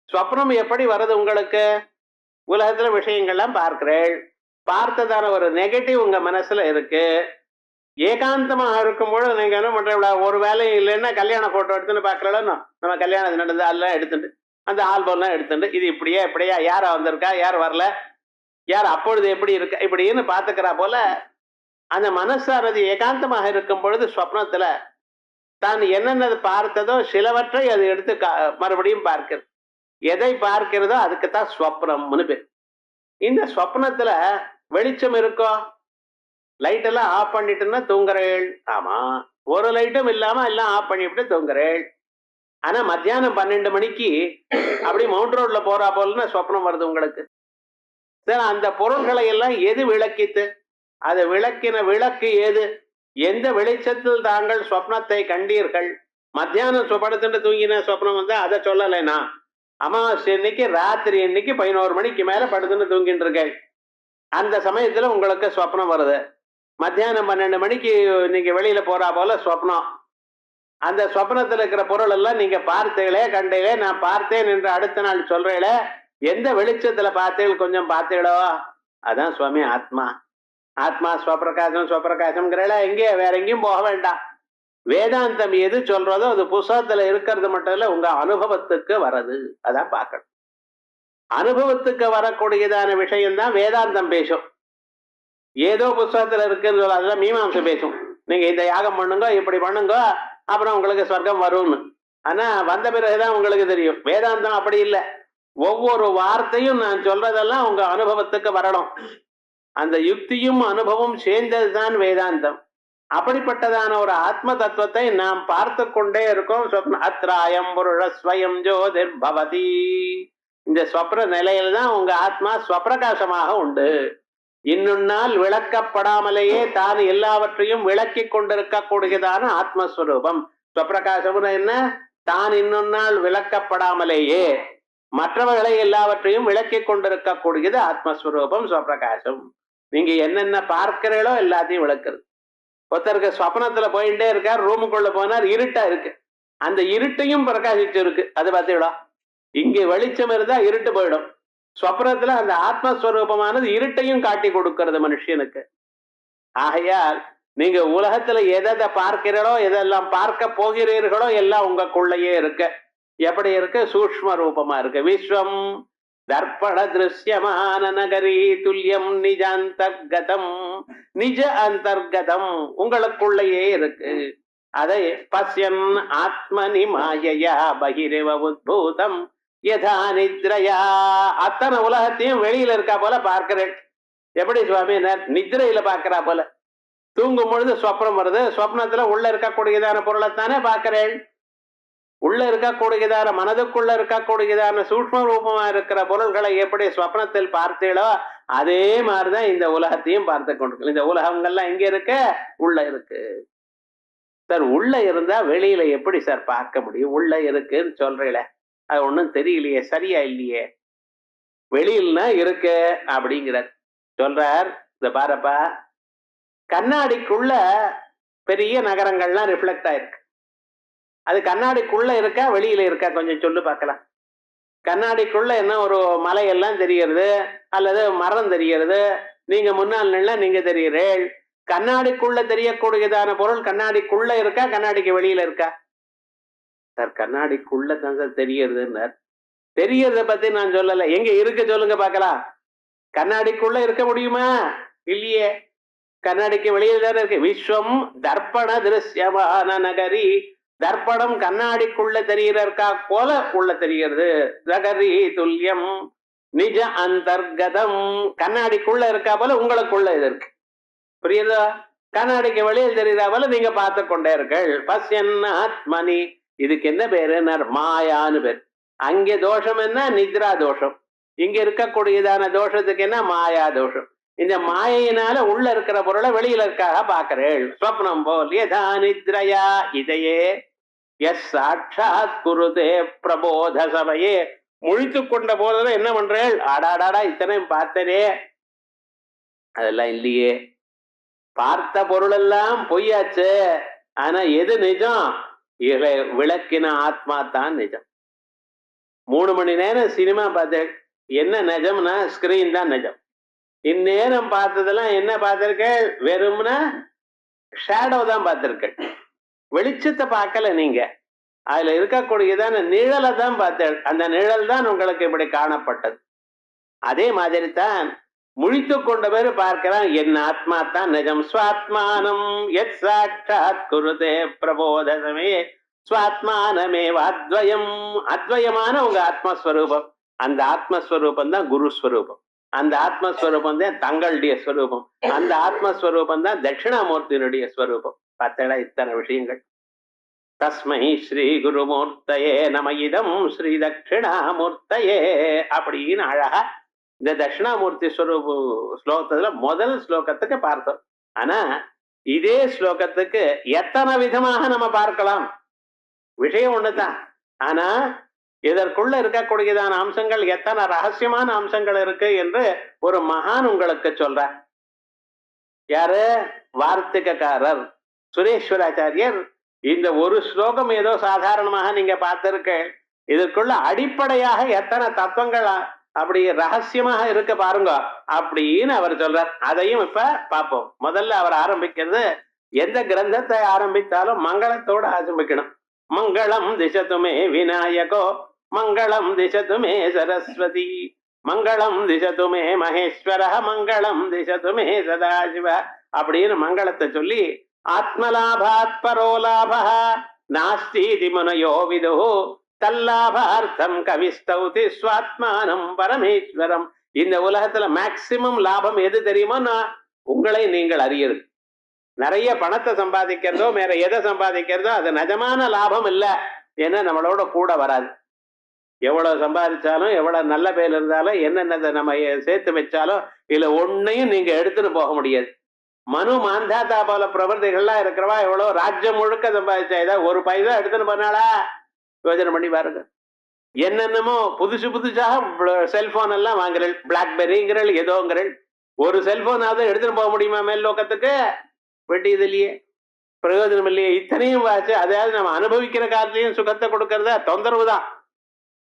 ஸ்வப்னம் எப்படி வருது உங்களுக்கு? உலகத்துல விஷயங்கள்லாம் பார்க்கிறேன். பார்த்ததான ஒரு நெகட்டிவ் உங்க மனசுல இருக்கு. ஏகாந்தமாக இருக்கும்போது நீங்க என்ன பண்ற? ஒரு வேலையும் இல்லைன்னா கல்யாண போட்டோ எடுத்துன்னு பாக்குறோம். நம்ம கல்யாணம் நடந்து அதெல்லாம் எடுத்துட்டு அந்த ஆல்பம்லாம் எடுத்துட்டு இது இப்படியா யாரா வந்திருக்கா, யார் வரல, யார் அப்பொழுது எப்படி இருக்கா, இப்படின்னு பாத்துக்கிறா போல அந்த மனசானது ஏகாந்தமாக இருக்கும் பொழுது ஸ்வப்னத்துல தான் என்னென்ன பார்த்ததோ சிலவற்றை அது எடுத்து மறுபடியும் பார்க்கிறது. எதை பார்க்கிறதோ அதுக்குத்தான் ஸ்வப்னம்னு பேர். இந்த ஸ்வப்னத்துல வெளிச்சம் இருக்கோ? லைட் எல்லாம் ஆஃப் பண்ணிட்டுன்னா தூங்குறேள். ஆமா, ஒரு லைட்டும் இல்லாம எல்லாம் ஆஃப் பண்ணிவிட்டு தூங்குறேள். ஆனா மத்தியானம் 12 மணிக்கு அப்படி மவுண்ட் ரோட்ல போறா போலன்னு ஸ்வப்னம் வருது உங்களுக்கு. சார், அந்த பொருள்களை எல்லாம் எது விளக்கித்து? அதை விளக்கின விளக்கு ஏது? எந்த வெளிச்சத்தில் தாங்கள் ஸ்வப்னத்தை கண்டீர்கள்? மத்தியானம் படுத்துட்டு தூங்கின ஸ்வப்னம் வந்தா அதை சொல்லலைனா, அமாவாசை இன்னைக்கு ராத்திரி இன்னைக்கு 11 மணிக்கு மேல படுத்துன்னு தூங்கிட்டு இருக்கேன். அந்த சமயத்துல உங்களுக்கு ஸ்வப்னம் வருது. மத்தியானம் 12 மணிக்கு நீங்க வெளியில போறா போல ஸ்வப்னம். அந்த ஸ்வப்னத்துல இருக்கிற பொருள் எல்லாம் நீங்க பார்த்தீங்களே, கண்டீங்களே, நான் பார்த்தேன் என்று அடுத்த நாள் சொல்றீங்களே, எந்த வெளிச்சத்துல பார்த்தீர்கள்? கொஞ்சம் பார்த்தீங்களோ? அதான் சுவாமி ஆத்மா. ஆத்மா ஸ்வப்பிரகாசம்ங்கிறல. எங்கே வேற எங்கேயும் போக வேண்டாம். வேதாந்தம் எது சொல்றதோ அது புஸ்தகத்துல இருக்கிறது மட்டும் இல்ல, உங்க அனுபவத்துக்கு வர்றது. அதான் பார்க்கணும். அனுபவத்துக்கு வரக்கூடியதான விஷயம்தான் வேதாந்தம் பேசும். ஏதோ புஸ்தகத்துல இருக்குன்னு சொல்ல அதெல்லாம் மீமாம்சை பேசும். நீங்க இந்த யாகம் பண்ணுங்க, இப்படி பண்ணுங்க, அப்புறம் உங்களுக்கு சொர்க்கம் வரும்னு. ஆனா வந்த பிறகுதான் உங்களுக்கு தெரியும். வேதாந்தம் அப்படி இல்லை. ஒவ்வொரு வார்த்தையும் நான் சொல்றதெல்லாம் உங்க அனுபவத்துக்கு வரணும். அந்த யுக்தியும் அனுபவம் சேர்ந்ததுதான் வேதாந்தம். அப்படிப்பட்டதான ஒரு ஆத்ம தத்துவத்தை நாம் பார்த்து கொண்டே இருக்கோம். அத்ராயம் புருஷ ஸ்வயம் ஜோதிர் பவதி. இந்த ஸ்வப்ன நிலையில தான் உங்க ஆத்மா ஸ்வப்பிரகாசமாக உண்டு. இன்னொன்னால் விளக்கப்படாமலேயே தான் எல்லாவற்றையும் விளக்கி கொண்டிருக்கக்கூடியதான ஆத்மஸ்வரூபம். ஸ்வப்பிரகாசம் என்ன? தான் இன்னொன்னால் விளக்கப்படாமலேயே மற்றவர்களை எல்லாவற்றையும் விளக்கி கொண்டிருக்கக்கூடியது ஆத்மஸ்வரூபம், ஸ்வப்பிரகாசம். நீங்க என்னென்ன பார்க்கிறீங்களோ எல்லாத்தையும் விளக்குறது. ஒருத்தருக்கு ஸ்வப்னத்துல போயிட்டே இருக்கார், ரூமுக்குள்ள போனார், இருட்டா இருக்கு. அந்த இருட்டையும் பிரகாசிச்சு இருக்கு. அது பார்த்தீங்களா? இங்கே வெளிச்சம் இருந்தா இருட்டு போயிடும். ஸ்வப்னத்துல அந்த ஆத்மஸ்வரூபமானது இருட்டையும் காட்டி கொடுக்கிறது மனுஷனுக்கு. ஆகையால் நீங்க உலகத்துல எதை பார்க்கிறீர்களோ, எதெல்லாம் பார்க்க போகிறீர்களோ எல்லாம் உங்களுக்குள்ளேயே இருக்கு. எப்படி இருக்கு? சூக்ஷ்ம ரூபமா இருக்கு. விஸ்வம் தர்ப்பண திருஷ்யமான நகரி துல்லியம் நிஜ அந்தர்கதம். நிஜ அந்தர்கதம் உங்களுக்குள்ளேயே இருக்கு. அதை பசியன் ஆத்மனி மாயையா பகிரவ உத்பூதம் யதா நித்ரயா. அத்தனை உலகத்தையும் வெளியில இருக்கா போல பார்க்கிறேன். எப்படி சுவாமி? நித்ரையில பார்க்கிறா போல. தூங்கும் பொழுது ஸ்வப்னம் வருது. ஸ்வப்னத்துல உள்ள இருக்கக்கூடியதான பொருளைத்தானே பார்க்கிறேன். உள்ள இருக்கக்கூடியதான மனதுக்குள்ள இருக்கக்கூடியதான சூக்ஷ்ம ரூபமா இருக்கிற பொருள்களை எப்படி ஸ்வப்னத்தில் பார்த்தீங்களோ அதே மாதிரிதான் இந்த உலகத்தையும் பார்த்து கொண்டிருக்க. இந்த உலகங்கள்லாம் எங்க இருக்கு? உள்ள இருக்கு. சார் உள்ள இருந்தா வெளியில எப்படி சார் பார்க்க முடியும்? உள்ள இருக்குன்னு சொல்றீங்களே, அது ஒண்ணும் தெரியலையே, சரியா இல்லையே. வெளியில்னா இருக்கு அப்படிங்கிறார். சொல்றார், இந்த பாருப்பா, கண்ணாடிக்குள்ள பெரிய நகரங்கள்லாம் ரிஃப்ளெக்ட் ஆயிருக்கு. அது கண்ணாடிக்குள்ள இருக்கா வெளியில இருக்கா? கொஞ்சம் சொல்லு பார்க்கலாம். கண்ணாடிக்குள்ள என்ன ஒரு மலையெல்லாம் தெரிகிறது, அல்லது மரம் தெரிகிறது. நீங்க முன்னால் நின்னா நீங்க தெரிகிறீர்கள். கண்ணாடிக்குள்ள தெரியக்கூடியதான பொருள் கண்ணாடிக்குள்ள இருக்கா கண்ணாடிக்கு வெளியில இருக்கா? சார் கண்ணாடிக்குள்ள தான் சார் தெரியறதுன்னார். தெரியறத பத்தி நான் சொல்லல, எங்க இருக்கு சொல்லுங்க பார்க்கலாம். கண்ணாடிக்குள்ள இருக்க முடியுமா? இல்லையே. கண்ணாடிக்கு வெளியில தானே இருக்கு. விஸ்வம் தர்ப்பண திருஷ்யமான நகரி. தர்ப்பணம் கண்ணாடிக்குள்ள தெரியறக்கா போல உள்ள தெரிகிறது. நகரி துல்லியம் நிஜ அந்தர்கதம். கண்ணாடிக்குள்ள இருக்கா போல உங்களுக்குள்ள இது இருக்கு. புரியுதா? கண்ணாடிக்கு வெளியில் தெரியுதா போல நீங்க பார்த்து கொண்டே இருக்கீர்கள். பஸ்யன் ஆத்மனி. இதுக்கு என்ன பேரு? மாயான்னு பேர். அங்கே தோஷம் என்ன? நித்ரா தோஷம். இங்க இருக்கக்கூடியதான தோஷத்துக்கு என்ன? மாயா தோஷம். இந்த மாயினால உள்ள இருக்கிற பொருளை வெளியில இருக்காக பாக்கிறேள். ஸ்வப்னம் போல் யதா நித்ரயா. இதையே எஸ் சாட்சாத் குருதே பிரபோத சபையே. முழித்து கொண்ட போதுதான் என்ன பண்றேள்? ஆடாடாடா இத்தனையும் பார்த்தனே, அதெல்லாம் இல்லையே. பார்த்த பொருள் எல்லாம் பொய்யாச்சு. ஆனா எது நிஜம்? இதை விளக்கின ஆத்மா தான் நிஜம். 3 மணி நேரம் சினிமா பார்த்தேன். என்ன நிஜம்னா ஸ்கிரீன் தான் நிஜம். இந்நேரம் பார்த்ததெல்லாம் என்ன பார்த்திருக்கேள்? வெறும்னா ஷேடோ தான் பார்த்திருக்கேள். வெளிச்சத்தை பார்க்கல நீங்க. அதுல இருக்கக்கூடியதான நிழலை தான் பார்த்தேள். அந்த நிழல் தான் உங்களுக்கு இப்படி காணப்பட்டது. அதே மாதிரி தான் முழித்து கொண்ட பேரு பார்க்கிறான், என் ஆத்மா தான் நிஜம். ஸ்வாத்மானம் யத் சாட்சாத் குருதே பிரபோதமே ஸ்வாத்மானமே அத்வயம். அத்வயமான உங்க ஆத்மஸ்வரூபம். அந்த ஆத்மஸ்வரூபம் தான் குருஸ்வரூபம். அந்த ஆத்மஸ்வரூபம் தான் தங்களுடைய ஸ்வரூபம். அந்த ஆத்மஸ்வரூபம் தான் தட்சிணாமூர்த்தியினுடைய ஸ்வரூபம். பார்த்தா இத்தனை விஷயங்கள். தஸ்மை ஸ்ரீ குருமூர்த்தயே நம இதம் ஸ்ரீ தட்சிணாமூர்த்தயே அப்படின்னு அழகா இந்த தட்சிணாமூர்த்தி ஸ்வரூப ஸ்லோகத்துல முதல் ஸ்லோகத்துக்கு பார்த்தோம். ஆனா இதே ஸ்லோகத்துக்கு எத்தனை விதமாக நம்ம பார்க்கலாம். விஷயம் ஒண்ணுதான். ஆனா இதற்குள்ள இருக்கக்கூடியதான அம்சங்கள் எத்தனை ரகசியமான அம்சங்கள் இருக்கு என்று ஒரு மகான் உங்களுக்கு சொல்றார். யாரு? வார்த்திகக்காரர் சுரேஸ்வராச்சாரியர். இந்த ஒரு ஸ்லோகம் ஏதோ சாதாரணமாக நீங்க பார்த்திருக்க, இதற்குள்ள அடிப்படையாக எத்தனை தத்துவங்கள் அப்படி ரகசியமாக இருக்க பாருங்க அப்படின்னு அவர் சொல்றார். அதையும் இப்ப பார்ப்போம். முதல்ல அவர் ஆரம்பிக்கிறது, எந்த கிரந்தத்தை ஆரம்பித்தாலும் மங்களத்தோடு ஆரம்பிக்கணும். மங்களம் திசதுமே விநாயகோ மங்களம் திசதுமே சரஸ்வதி. மங்களம் திசதுமே மகேஸ்வர, மங்களம் திசதுமே சதாசிவ அப்படின்னு மங்களத்தை சொல்லி ஆத்மலாபாத் பரோலாபா நாஸ்தி முனயோ விது தல்லாபார்த்தம் கவிஸ்தௌதி ஸ்வாத்மானம் பரமேஸ்வரம். இந்த உலகத்துல மேக்சிமம் லாபம் எது தெரியுமோ? உங்களை நீங்கள் அறியறது. நிறைய பணத்தை சம்பாதிக்கிறதோ வேற எதை சம்பாதிக்கிறதோ அது நிஜமான லாபம் இல்லை. ஏன்னா நம்மளோட கூட வராது. எவ்வளவு சம்பாதிச்சாலும் எவ்வளவு நல்ல பேர் இருந்தாலும் என்னென்னதை நம்ம சேர்த்து வச்சாலும் இதுல ஒன்னையும் நீங்க எடுத்துன்னு போக முடியாது. மனு மாந்தாத்தா போல பிரபர்த்திகள்லாம் இருக்கிறவா எவ்வளவு ராஜ்யம் முழுக்க சம்பாதிச்சா ஏதாவது ஒரு பைசா எடுத்துன்னு போனாளா? யோஜனை பண்ணி பாருங்க. என்னென்னமோ புதுசு புதுசாக செல்போன் எல்லாம் வாங்குறேன், பிளாக்பெரிங்கிறள் ஏதோங்கிறள். ஒரு செல்போனாவது எடுத்துன்னு போக முடியுமா மேல் லோக்கத்துக்கு? வேண்டியது இல்லையே, பிரயோஜனம் இல்லையே. இத்தனையும் வாச்சு அதாவது நம்ம அனுபவிக்கிற காலத்திலையும் சுகத்தை கொடுக்கறதா தொந்தரவு தான்.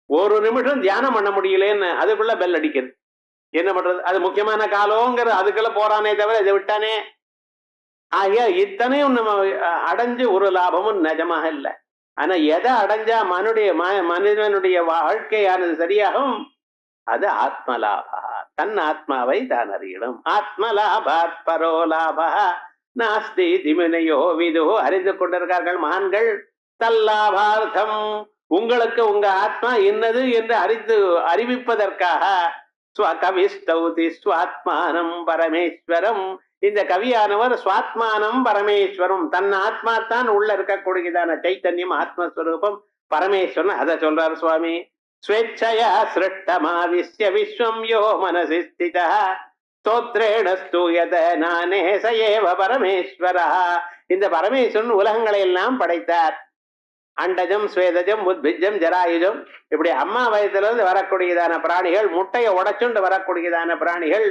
ஒரு நிமிஷம் தியானம் பண்ண முடியலன்னு அதுக்குள்ள பெல் அடிக்குது. என்ன பண்றது? அது முக்கியமான காலங்கிற அதுக்குள்ள போறானே தவிர இதை விட்டானே. ஆகியா இத்தனையும் நம்ம அடைஞ்சு ஒரு லாபமும் நிஜமாக இல்லை. ஆனா எதை அடைஞ்சா மனிதனுடைய வாழ்க்கையானது சரியாகும்? அது ஆத்மலாபா. தன் ஆத்மாவை தான் அறியணும். ஆத்மலாபாத் பரோலாபா நாஸ்தி திமுனையோ விது. அறிந்து கொண்டிருக்கார்கள் மகான்கள். தல்லாபார்த்தம் உங்களுக்கு உங்க ஆத்மா என்னது என்று அறிவிப்பதற்காக ஸ்வகவிஸ்தௌதி ஸ்வாத்மானம் பரமேஸ்வரம். இந்த கவியானவர் ஸ்வாத்மானம் பரமேஸ்வரம், தன் ஆத்மா தான் உள்ள இருக்கக்கூடியதான சைத்தன்யம் ஆத்மஸ்வரூபம் பரமேஸ்வரன். அதை சொல்றார் சுவாமி. ஸ்வேச்சயா சிருஷ்டமாவிஸ்ய விஸ்வம் யோ மனசி ஸ்திதா ஸ்தோத்ரேண ஸ்தூயத நானே சயேவ பரமேஸ்வரா. இந்த பரமேஸ்வரன் உலகங்களை எல்லாம் படைத்தார். அண்டஜம் ஸ்வேதஜம் உத்பிஜம் ஜராயுஜம் இப்படி அம்மா வயசுல இருந்து வரக்கூடியதான பிராணிகள், முட்டையை உடைச்சுண்டு வரக்கூடியதான பிராணிகள்,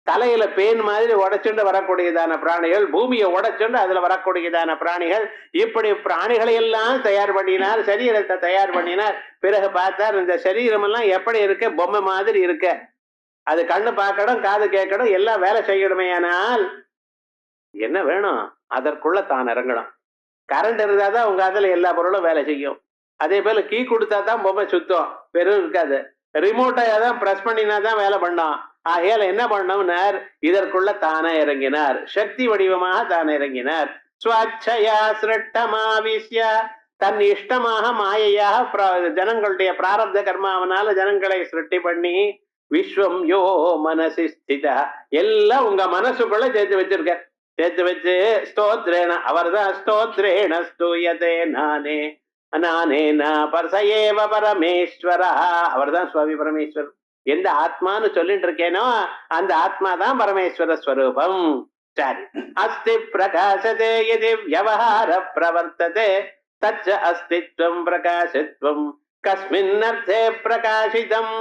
தலையில பேன் மாதிரி உடைச்சுண்டு வரக்கூடியதான பிராணிகள், பூமியை உடைச்சுண்டு அதுல வரக்கூடியதான பிராணிகள், இப்படி பிராணிகளை எல்லாம் தயார் பண்ணினார். சரீரத்தை தயார் பண்ணினார். பிறகு பார்த்தார் இந்த சரீரம் எல்லாம் எப்படி இருக்கு? பொம்மை மாதிரி இருக்கு. அது கண்ணு பார்க்கணும், காது கேட்கணும், எல்லாம் வேலை செய்யணுமேயானால் என்ன வேணும்? அதற்குள்ள தான் இறங்கணும். கரண்ட் இருந்தாதான் உங்க அதுல எல்லா பொருளும் வேலை செய்யும். அதே போல கீ கொடுத்தா தான் பொம்மை சுத்தம், வெறும் இருக்காது. ரிமோட்டை தான் பிரஸ் பண்ணினா தான் வேலை பண்ணோம். ஆகையால என்ன பண்ணோம்னார்? இதற்குள்ள தானே இறங்கினார். சக்தி வடிவமாக தானே இறங்கினார். ஸ்வச்சயா சிருஷ்டமாவிஸ்ய தன் இஷ்டமாக மாயையாக ஜனங்களுடைய பிராரப்த கர்மாவனால ஜனங்களை சிருஷ்டி பண்ணி விஸ்வம் யோ மனசி ஸ்திதா எல்லாம் உங்க மனசுக்குள்ள சேர்த்து வச்சிருக்க. சேர்த்து வச்சு ஸ்தோத்ரேன அவர் தான் ஸ்தோத்ரேன ஸ்தூயதே நானே நானேன பரசயேவ பரமேஸ்வரா. அவர் தான் சுவாமி பரமேஸ்வரன். எந்த ஆத்மான்னு சொல்லிட்டு இருக்கேனோ அந்த ஆத்மா தான் பரமேஸ்வர ஸ்வரூபம். சரி. அஸ்தி பிரகாசதே யதி வியவஹார பிரவர்த்ததே தச்ச அஸ்தித்வம் பிரகாசத்வம் கஸ்மின் அர்த்தே பிரகாசிதம்.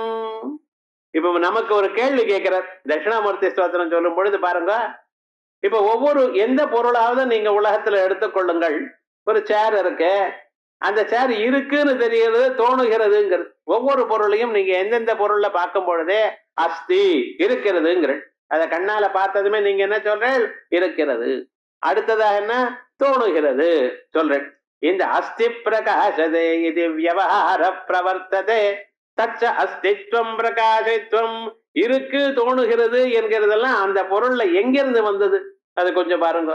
இப்ப நமக்கு ஒரு கேள்வி கேட்கிறார் தட்சிணாமூர்த்தி ஸ்தோத்திரம் சொல்லும் பொழுது பாருங்க. இப்ப ஒவ்வொரு எந்த பொருளாவது நீங்க உலகத்துல எடுத்துக்கொள்ளுங்கள். ஒரு சேர் இருக்கு, அந்த சேர் இருக்குன்னு தெரிகிறது, தோணுகிறதுங்கிறது. ஒவ்வொரு பொருளையும் நீங்க எந்தெந்த பொருள்ல பார்க்கும் பொழுதே அஸ்தி இருக்கிறதுங்கிற அதை கண்ணால பார்த்ததுமே நீங்க என்ன சொல்றேன்? இருக்கிறது. அடுத்ததாக என்ன? தோணுகிறது சொல்றேன். இந்த அஸ்தி பிரகாசதே இது வியவஹார பிரவர்த்ததே தச்ச அஸ்தித்வம் பிரகாசித்வம். இருக்கு, தோணுகிறது என்கிறதெல்லாம் அந்த பொருள்ல எங்கிருந்து வந்தது? அது கொஞ்சம் பாருங்க.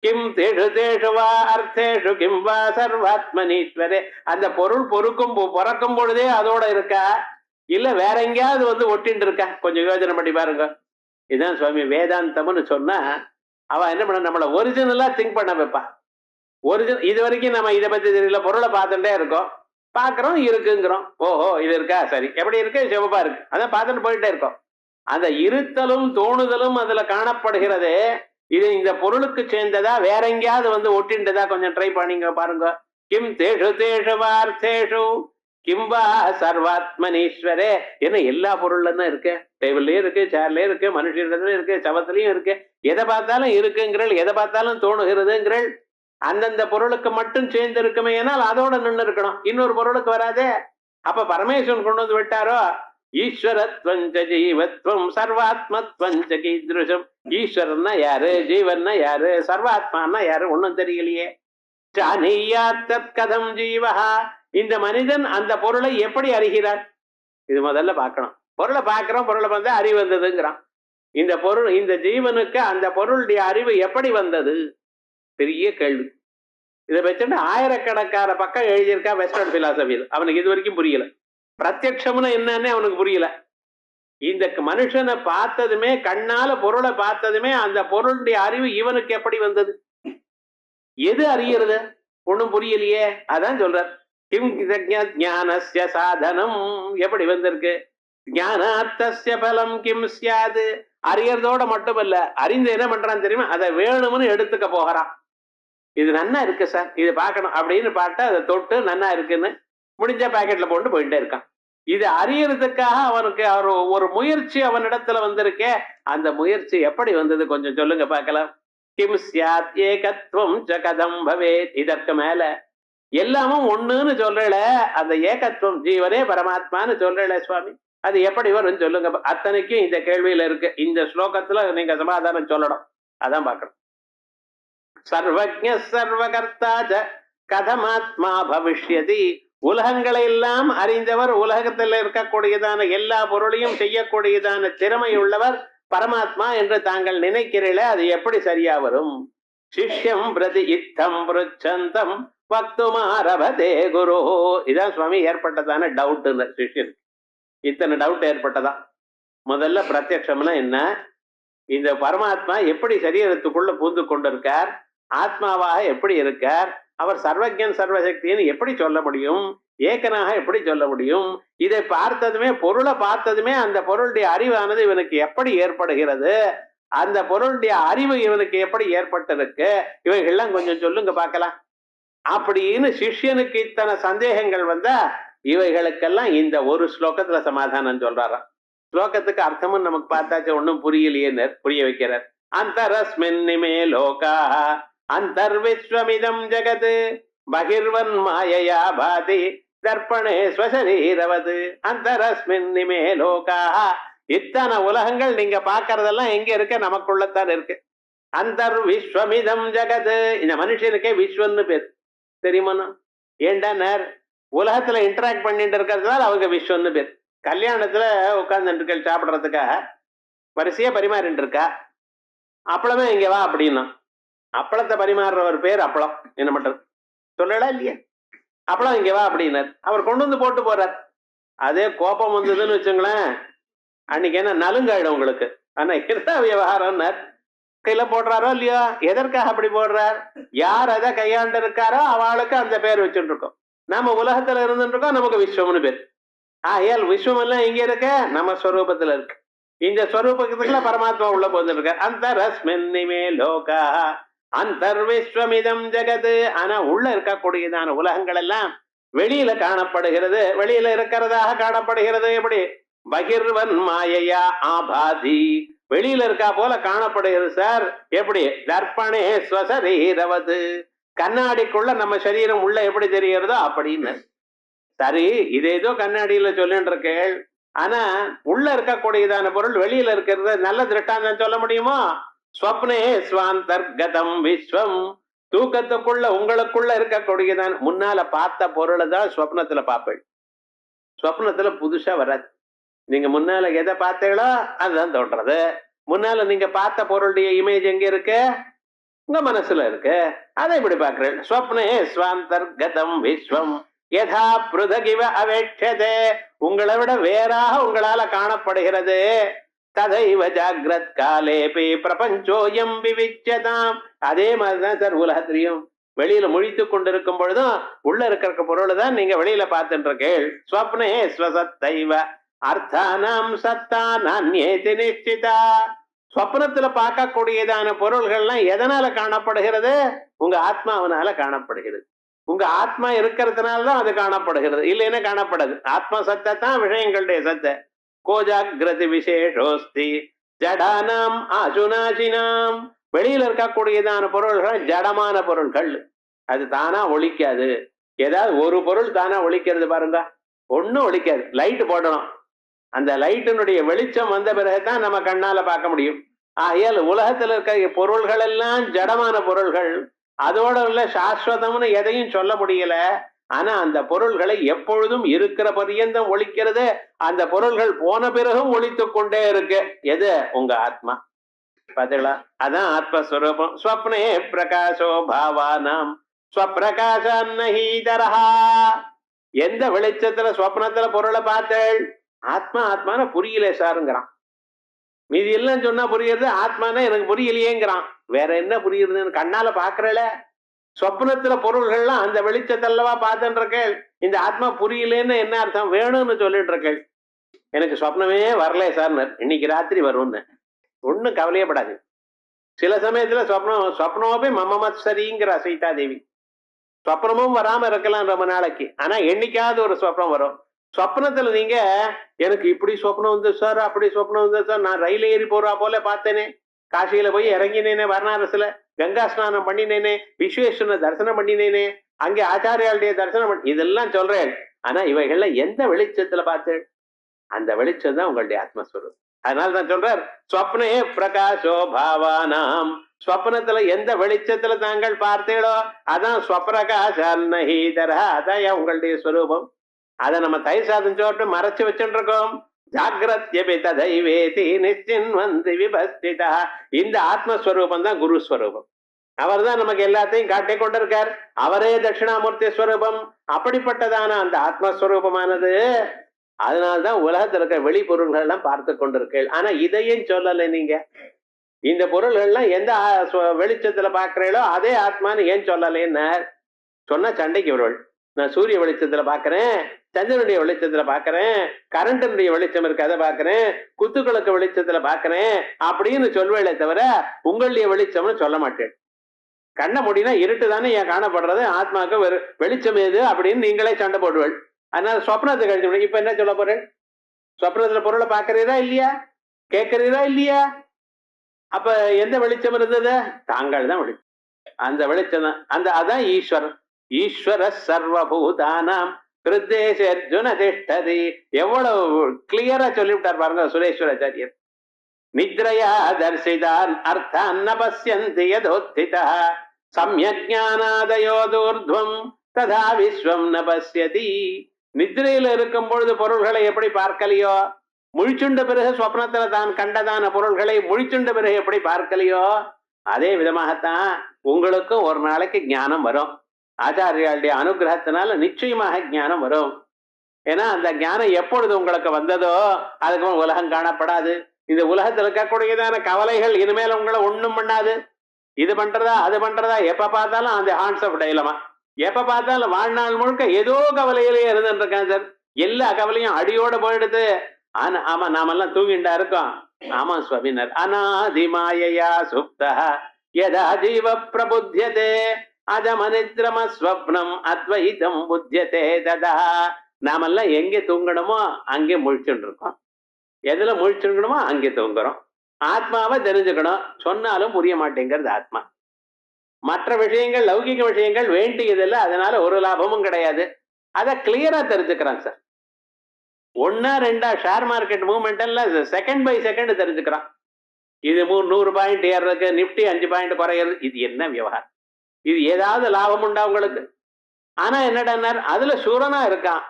கிம் தேஷு தேஷு வா அர்த்தேஷு கிம் வா சர்வாத்மனீஸ்வரே. அந்த பொருள் பிறக்கும் பொழுதே அதோட இருக்கா, இல்ல வேற எங்கேயாவது வந்து ஒட்டின்னு இருக்கா? கொஞ்சம் யோசனை பண்ணி பாருங்க. இதுதான் சுவாமி வேதாந்தம்னு சொன்னா அவன் என்ன பண்ண, நம்மள ஒரிஜினலா திங்க் பண்ண வைப்பா. ஒரிஜினல் இது வரைக்கும் நம்ம இதை பத்தி தெரியல, பொருளை பார்த்துட்டே இருக்கோம், பாக்குறோம், இருக்குங்கிறோம். ஓஹோ இது இருக்கா, சரி, எப்படி இருக்கு? சிவப்பா இருக்கு, அதான் பார்த்துட்டு போயிட்டே இருக்கோம். அந்த இருத்தலும் தோணுதலும் அதுல காணப்படுகிறது. இது இந்த பொருளுக்கு சேர்ந்ததா வேற எங்கேயாவது வந்து ஒட்டின்றதா? கொஞ்சம் ட்ரை பண்ணிங்க பாருங்க. கிம் தேஷு தேஷு வார்த்தேஷு கிம் வா சர்வாத்மனீஸ்வரே. என்ன எல்லா பொருள்ல தான் இருக்கு, டேபிள்லயும் இருக்கு, சேர்லயும் இருக்கு, மனுஷன் இருக்கு, சவத்திலையும் இருக்கு. எதை பார்த்தாலும் இருக்குங்கிறள், எதை பார்த்தாலும் தோணுகிறதுங்கிறள். அந்தந்த பொருளுக்கு மட்டும் சேர்ந்து இருக்குமே, ஏனால் அதோட நின்று இருக்கணும், இன்னொரு பொருளுக்கு வராதே. அப்ப பரமேஸ்வரன் கொண்டு வந்து விட்டாரோ ஈஸ்வரத்வஞ்ச ஜீவத்வம் சர்வாத்மத்வஞ்ச கீதிருஷம். ஈஸ்வரன்னா யாரு, ஜீவன்னா யாரு, சர்வாத்மான்னா யாரு ஒன்னும் தெரியலையே. கதம் ஜீவஹா. இந்த மனிதன் அந்த பொருளை எப்படி அறிகிறார்? இது முதல்ல பார்க்கணும். பொருளை பார்க்கிறோம், பொருளை வந்து அறிவு வந்ததுங்கிறான். இந்த பொருள், இந்த ஜீவனுக்கு அந்த பொருளுடைய அறிவு எப்படி வந்தது? பெரிய கேள்வி. இதை வச்சுட்டு ஆயிரக்கணக்கான பக்கம் எழுதியிருக்கா வெஸ்டர்ன் பிலாசபியில். அவனுக்கு இது வரைக்கும் புரியல. பிரத்யட்சம்னு என்னன்னு அவனுக்கு புரியல. இந்த மனுஷனை பார்த்ததுமே, கண்ணால பொருளை பார்த்ததுமே அந்த பொருளுடைய அறிவு இவனுக்கு எப்படி வந்தது? எது அறியறது? ஒண்ணும் புரியலையே. அதான் சொல்றார், கிம் ஞானஸ்ய சாதனம், எப்படி வந்திருக்கு? ஞானாத்தஸ்ய பலம் கிம் சியாது. அறியறதோட மட்டுமல்ல, அறிந்து என்ன பண்றான் தெரியுமா? அதை வேணும்னு எடுத்துக்க போகிறான். இது நன்னா இருக்கு சார், இது பார்க்கணும் அப்படின்னு பார்த்தா அதை தொட்டு நன்னா இருக்குன்னு முடிஞ்ச பாக்கெட்ல போட்டு போயிட்டே இருக்கான். இது அறியறதுக்காக அவனுக்கு ஒரு முயற்சி அவனிடத்துல வந்திருக்கே. அந்த முயற்சி எப்படி வந்தது கொஞ்சம் சொல்லுங்க பார்க்கலாம். கிம் சியாத் ஏகத்வம் ச கதம் பவேத். இதற்கு மேல எல்லாமும் ஒண்ணுன்னு சொல்றல, அந்த ஏகத்துவம் ஜீவனே பரமாத்மான்னு சொல்றல சுவாமி, அது எப்படி வரும் சொல்லுங்க. அத்தனைக்கும் இந்த கேள்வியில இருக்கு. இந்த ஸ்லோகத்துல நீங்க சமாதானம் சொல்லணும். அதான் பார்க்கணும். சர்வஜ்ஞ சர்வகர்த்தா ச கதமாத்மா பவிஷ்யதி. உலகங்களை எல்லாம் அறிந்தவர், உலகத்தில் இருக்கக்கூடியதான எல்லா பொருளையும் செய்யக்கூடியதான திறமை உள்ளவர் பரமாத்மா என்று தாங்கள் நினைக்கிறீர்களே, அது எப்படி சரியா வரும்? சிஷ்யம் பிரதி இத்தம் பிருச்சந்தம் வக்துமாரபதே குரு. இதான் சுவாமி ஏற்பட்டதான டவுட். சிஷ்யனுக்கு இத்தனை டவுட் ஏற்பட்டதா. முதல்ல பிரத்யட்சம்னா என்ன? இந்த பரமாத்மா எப்படி சரீரத்துக்குள்ள பூந்து கொண்டிருக்கார்? ஆத்மாவாக எப்படி இருக்கார்? அவர் சர்வஜன் சர்வசக்தின்னு எப்படி சொல்ல முடியும்? ஏகனாக எப்படி சொல்ல முடியும்? இதை பார்த்ததுமே, பொருளை பார்த்ததுமே அந்த பொருளுடைய அறிவானது இவனுக்கு எப்படி ஏற்படுகிறது? அந்த பொருளுடைய அறிவு இவனுக்கு எப்படி ஏற்பட்டிருக்கு? இவைகள்லாம் கொஞ்சம் சொல்லுங்க பார்க்கலாம் அப்படின்னு சிஷ்யனுக்கு இத்தனை சந்தேகங்கள் வந்தா இவைகளுக்கெல்லாம் இந்த ஒரு ஸ்லோகத்துல சமாதானம் சொல்றாராம். ஸ்லோகத்துக்கு அர்த்தமும் நமக்கு பார்த்தாச்சு, ஒன்னும் புரியலையே புரிய வைக்கிறார். அந்தரஸ்மின்னிமே லோகா அந்தர்விஸ்வமிதம் ஜகத் பகிர்வன் மாயையா பாதி தர்ப்பணே ஸ்வசரீரவது. அந்தரஸ்மின்னிமே லோகா. இத்தனை உலகங்கள் நீங்க பாக்குறதெல்லாம் எங்க இருக்கு? நமக்குள்ளத்தான் இருக்கு. அந்தர்விஸ்வமிதம் ஜகத். இந்த மனுஷனுக்கே விஸ்வன்னு பேர் தெரியுமா? ஏண்டா உலகத்துல இன்டராக்ட் பண்ணிட்டு இருக்கிறதுனால அவங்க விஸ்வன்னு பேர். கல்யாணத்துல உட்கார்ந்து சாப்பிடுறதுக்காக வரிசையா பரிமாறிட்டு இருக்கா. அப்பளமே இங்க வா அப்படின்னா, அப்பளத்தை பரிமாறுறவர் பேர் அப்பளம். என்ன பண்றது சொல்லலா இல்லையா? அப்பளம் இங்க வா அப்படின்னார். அவர் கொண்டு வந்து போட்டு போறார். அதே கோபம் வந்ததுன்னு வச்சுங்களேன், அன்னைக்கு என்ன நலுங்காயிடும் உங்களுக்கு. ஆனா என்ன விவகாரம்னார், கையில போடுறாரோ இல்லையோ, எதற்காக அப்படி போடுறார்? யார் அதை கையாண்டு இருக்காரோ அவளுக்கு அந்த பேர் வச்சுட்டு இருக்கோம். நாம உலகத்துல இருந்துட்டு இருக்கோம், நமக்கு விஸ்வம்னு பேர். ஏல் விஸ்வம் எல்லாம் இங்க இருக்க, நம்ம ஸ்வரூபத்துல இருக்கு. இந்த ஸ்வரூபத்துக்குள்ள பரமாத்மா உள்ள போட்டு இருக்க. அந்தரஸ்மின்னிமே லோகா அந்தர்விஸ்வமிதம் ஜகது. ஆனா உள்ள இருக்கக்கூடியதான உலகங்கள் எல்லாம் வெளியில காணப்படுகிறது, வெளியில இருக்கிறதாக காணப்படுகிறது. எப்படி? பகிர்வன் மாயையா ஆபாதி. வெளியில இருக்கா போல காணப்படுகிறது சார். எப்படி? தர்ப்பணே ஸ்வசரீரவது. கண்ணாடிக்குள்ள நம்ம சரீரம் உள்ள எப்படி தெரிகிறதோ அப்படின்னு. சரி, இது ஏதோ கண்ணாடியில சொல்லிட்டு இருக்கேள், ஆனா உள்ள இருக்கக்கூடியதான பொருள் வெளியில இருக்கிறது நல்ல திருஷ்டாந்தம் சொல்ல முடியுமோ? ஸ்வப்னே ஸ்வாந்தர்கதம் விஸ்வம். தூக்கத்துக்குள்ள உங்களுக்குள்ள இருக்கக்கூடியதான் முன்னால பார்த்த பொருளை தான் ஸ்வப்னத்துல பார்ப்பேன். ஸ்வப்னத்துல புதுசா வராது. நீங்க முன்னால எதை பார்த்தீங்களோ அதுதான் தோன்றது. முன்னால நீங்க பார்த்த பொருளுடைய இமேஜ் எங்க இருக்கு? உங்க மனசுல இருக்கு. அதை இப்படி பாக்குறேன். ஸ்வப்னே ஸ்வாந்தர்கதம் விஸ்வம் யதா ப்ருதகிவ அவேட்சதே. உங்களை விட வேறாக உங்களால காணப்படுகிறது. ததைவ ஜாகிரத் காலேபி பிரபஞ்சோயம் விவிச்சதாம். அதே மாதிரிதான் சார் உலகத்திலையும் வெளியில முழித்து கொண்டிருக்கும் பொழுதும் உள்ள இருக்கிற பொருள் தான் நீங்க வெளியில பார்த்துட்டு இருக்கேள். ஸ்வப்னே ஸ்வசத்தைவ அர்த்தானாம் சத்தா நான்யேதி நிச்சிதா. ஸ்வப்னத்துல பார்க்கக்கூடியதான பொருள்கள்லாம் எதனால காணப்படுகிறது? உங்க ஆத்மாவனால காணப்படுகிறது. உங்க ஆத்மா இருக்கிறதுனாலதான் அது காணப்படுகிறது, இல்லைன்னா காணப்படாது. ஆத்மா சத்தான் விஷயங்களுடைய சத்த. கோஜாகிரதி விசேஷோஸ்தி ஜடானாம் ஆசுநாசினாம். வெளியில இருக்கக்கூடியதான பொருள்கள் ஜடமான பொருள்கள், அது தானா ஒழிக்காது. ஏதாவது ஒரு பொருள் தானா ஒழிக்கிறது பாருங்க, ஒன்னும் ஒழிக்காது. லைட் போடணும், அந்த லைட்டினுடைய வெளிச்சம் வந்த பிறகுதான் நம்ம கண்ணால பார்க்க முடியும். ஆகையால் உலகத்துல இருக்க பொருள்கள் எல்லாம் ஜடமான பொருள்கள். அதோட உள்ள சாஸ்வதம்னு எதையும் சொல்ல முடியல. ஆனா அந்த பொருள்களை எப்பொழுதும் இருக்கிற பரியந்தம் ஒழிக்கிறது, அந்த பொருள்கள் போன பிறகும் ஒழித்து கொண்டே இருக்கு. எது? உங்க ஆத்மா. பாத்தீங்களா? அதான் ஆத்மஸ்வரூபம். ஸ்வப்னே பிரகாசோ பாவானாம் ஸ்வப்பிரகாசன்னஹீதரஹா. எந்த வெளிச்சத்துல ஸ்வப்னத்துல பொருளை பார்த்தேள்? ஆத்மா ஆத்மான புரியல சாருங்கிறான். மீதி எல்லாம் சொன்னா புரியுறது, ஆத்மானா எனக்கு புரியலையேங்கிறான். வேற என்ன புரியுறதுன்னு கண்ணால பாக்குறல. சொப்னத்துல பொருள்கள்லாம் அந்த வெளிச்சத்தல்லவா பார்த்துட்டு இருக்கேள். இந்த ஆத்மா புரியலேன்னு என்ன அர்த்தம்? வேணும்னு சொல்லிட்டு இருக்கேள். எனக்கு சொப்னமே வரல சார், இன்னைக்கு ராத்திரி வரும்னு. ஒன்னும் கவலையப்படாது. சில சமயத்துல சொப்னமே மமமத் சரிங்கிற சீதா தேவி. சொப்னமும் வராம இருக்கலாம் ரொம்ப நாளைக்கு, ஆனா என்னைக்காவது ஒரு சொப்னம் வரும். சொப்னத்துல நீங்க எனக்கு இப்படி சொப்னம் வந்து சார், அப்படி சொப்னம் வந்து சார், நான் ரயில் ஏறி போறா போல பார்த்தேனே, காசியில போய் இறங்கினேனே, வாரணாசில கங்கா ஸ்நானம் பண்ணினேனே, விஸ்வேஸ்வரனை தரிசனம் பண்ணினேனே, அங்கே ஆச்சாரியாளுடைய தரிசனம் இதெல்லாம் சொல்றேன். ஆனா இவைகள்ல எந்த வெளிச்சத்துல பார்த்து? அந்த வெளிச்சம் தான் உங்களுடைய ஆத்மஸ்வரூபம். அதனாலதான் சொல்றார் ஸ்வப்னே பிரகாசோ பாவானாம். ஸ்வப்னத்துல எந்த வெளிச்சத்துல தாங்கள் பார்த்தீங்களோ அதான் ஸ்வப்பிரகாசன்னஹீதரஹ. அதான் உங்களுடைய ஸ்வரூபம். அதை நம்ம தயிர் சாதம் சோட்டு மறைச்சு வச்சுட்டு இருக்கோம். ஜாகிரத்யபி ததைவேதி நிச்சின்வந்தி விபஸ்திதா. இந்த ஆத்மஸ்வரூபம் தான் குருஸ்வரூபம். அவர் தான் நமக்கு எல்லாத்தையும் காட்டிக் கொண்டிருக்கார். அவரே தட்சிணாமூர்த்தி ஸ்வரூபம். அப்படிப்பட்டதான அந்த ஆத்மஸ்வரூபமானது, அதனால்தான் உலகத்தில் இருக்க வெளி பொருள்கள் எல்லாம் பார்த்து கொண்டிருக்கேள். ஆனா இதையும் சொல்லலை நீங்க. இந்த பொருள்கள் எல்லாம் எந்த வெளிச்சத்துல பாக்குறீங்களோ அதே ஆத்மான்னு ஏன் சொல்லலைன்னு சொன்னா சண்டைக்கு வருவள். நான் சூரிய வெளிச்சத்துல பாக்குறேன், சந்திரனுடைய வெளிச்சத்துல பாக்குறேன், கரண்டனுடைய வெளிச்சம் இருக்கு அதை பாக்குறேன், குத்துக்களுக்கு வெளிச்சத்துல பாக்குறேன் அப்படின்னு சொல்வேளே தவிர உங்களுடைய வெளிச்சம்னு சொல்ல மாட்டேன். கண்ண முடினா இருட்டு தானே ஏன் காணப்படுறது, ஆத்மாவுக்கு வெளிச்சம் ஏது அப்படின்னு நீங்களே சண்டை போடுவள். அதனால சொப்னத்தை கழிச்சு இப்ப என்ன சொல்ல போறேன்? சொப்னத்துல பொருளை பாக்குறீரா இல்லையா? கேட்கறீரா இல்லையா? அப்ப எந்த வெளிச்சம் இருந்தது? தாங்கள் தான் வெளிச்சம். அந்த வெளிச்சம் தான் அதான் ஈஸ்வரன். ஈஸ்வர சர்வபூதானாம் ஹிருதேஷே அர்ஜுன திஷ்டதி. எவ்வளவு கிளியரா சொல்லிவிட்டார் பாருங்க சுரேஸ்வராச்சாரியர். நித்ரயா தர்சிதான் அர்த்தான் ந பஸ்யந்தி யதோத்திதா சம்யக் ஞானாதயோ தூர்த்வம் ததா விஸ்வம் ந பஸ்யதி. நித்ரையில இருக்கும் பொழுது பொருள்களை எப்படி பார்க்கலையோ, முழிச்சுண்ட பிறகு சொப்னத்துல தான் கண்டதான பொருள்களை முழிச்சுண்ட பிறகு எப்படி பார்க்கலையோ, அதே விதமாகத்தான் உங்களுக்கும் ஒரு நாளைக்கு ஞானம் வரும். ஆச்சாரியாளுடைய அனுகிரகத்தினால நிச்சயமாக ஞானம் வரும். ஏன்னா அந்த ஞானம் எப்பொழுது உங்களுக்கு வந்ததோ அதுக்கு உலகம் காணப்படாது. இந்த உலகத்தில் இருக்கக்கூடியதான கவலைகள் இனிமேல் உங்களை ஒண்ணும் பண்ணாது. இது பண்றதா அது பண்றதா, எப்ப பார்த்தாலும் அந்த ஹார்ட்ஸ் ஆஃப் டைலமா. எப்ப பார்த்தாலும் வாழ்நாள் முழுக்க ஏதோ கவலையிலேயே இருந்துட்டு இருக்கேன் சார். எல்லா கவலையும் அடியோட போயிடுது. ஆமா நாமெல்லாம் தூங்கிண்டா இருக்கோம். ஆமா சுவாமினர். அநாதிமாயையா சுப்தா யதா ஜீவ பிரபுத்தியதே அஜமனித்ரம ஸ்வப்னம் அத்வைதம் புத்தியதே ததா. நாமெல்லாம் எங்கே தூங்கணுமோ அங்கே முழிச்சுட்டு இருக்கோம். எதுல முழிச்சுக்கணுமோ அங்கே தூங்குறோம். ஆத்மாவை தெரிஞ்சுக்கணும், சொன்னாலும் புரிய மாட்டேங்கிறது ஆத்மா. மற்ற விஷயங்கள் லௌகிக விஷயங்கள் வேண்டியதில்லை, அதனால ஒரு லாபமும் கிடையாது. அதை கிளியரா தெரிஞ்சுக்கிறான் சார். ஒன்னா ரெண்டா ஷேர் மார்க்கெட் மூவ்மெண்ட் எல்லாம் செகண்ட் பை செகண்ட் தெரிஞ்சுக்கிறான். இது 100 பாயிண்ட் ஏறுறதுக்கு நிப்டி 5 பாயிண்ட் குறையிறது, இது என்ன விவகாரம்? இது ஏதாவது லாபம் உண்டா உங்களுக்கு? ஆனா என்னடா அதுல சூரனா இருக்கான்.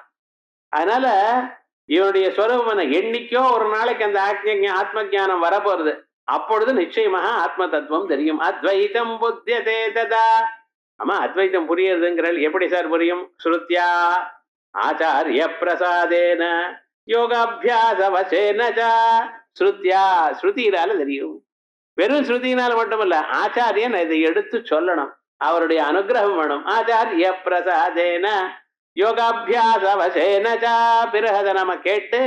அதனால இவனுடைய ஸ்வரூபம் என்னைக்கோ ஒரு நாளைக்கு அந்த ஆத்ம ஞானம் வரப்போறது. அப்பொழுது நிச்சயமாக ஆத்ம தத்துவம் தெரியும். அத்வைதம் புத்தியதே ததா. ஆமா அத்வைதம் புரியுதுங்கிறல் எப்படி சார் புரியும்? ஸ்ருத்யா ஆச்சாரிய பிரசாதேன யோகாபியாச வசேன ஸ்ருத்யா, ஸ்ருதியினால தெரியும். வெறும் ஸ்ருதியினால மட்டுமல்ல, ஆச்சாரியன் இதை எடுத்து சொல்லணும், அவருடைய அனுகிரகம் வேணும். ஆச்சாரிய பிரசாதேன யோகாபியாச வசேனச்சா. பிறகு அதை நம்ம கேட்டு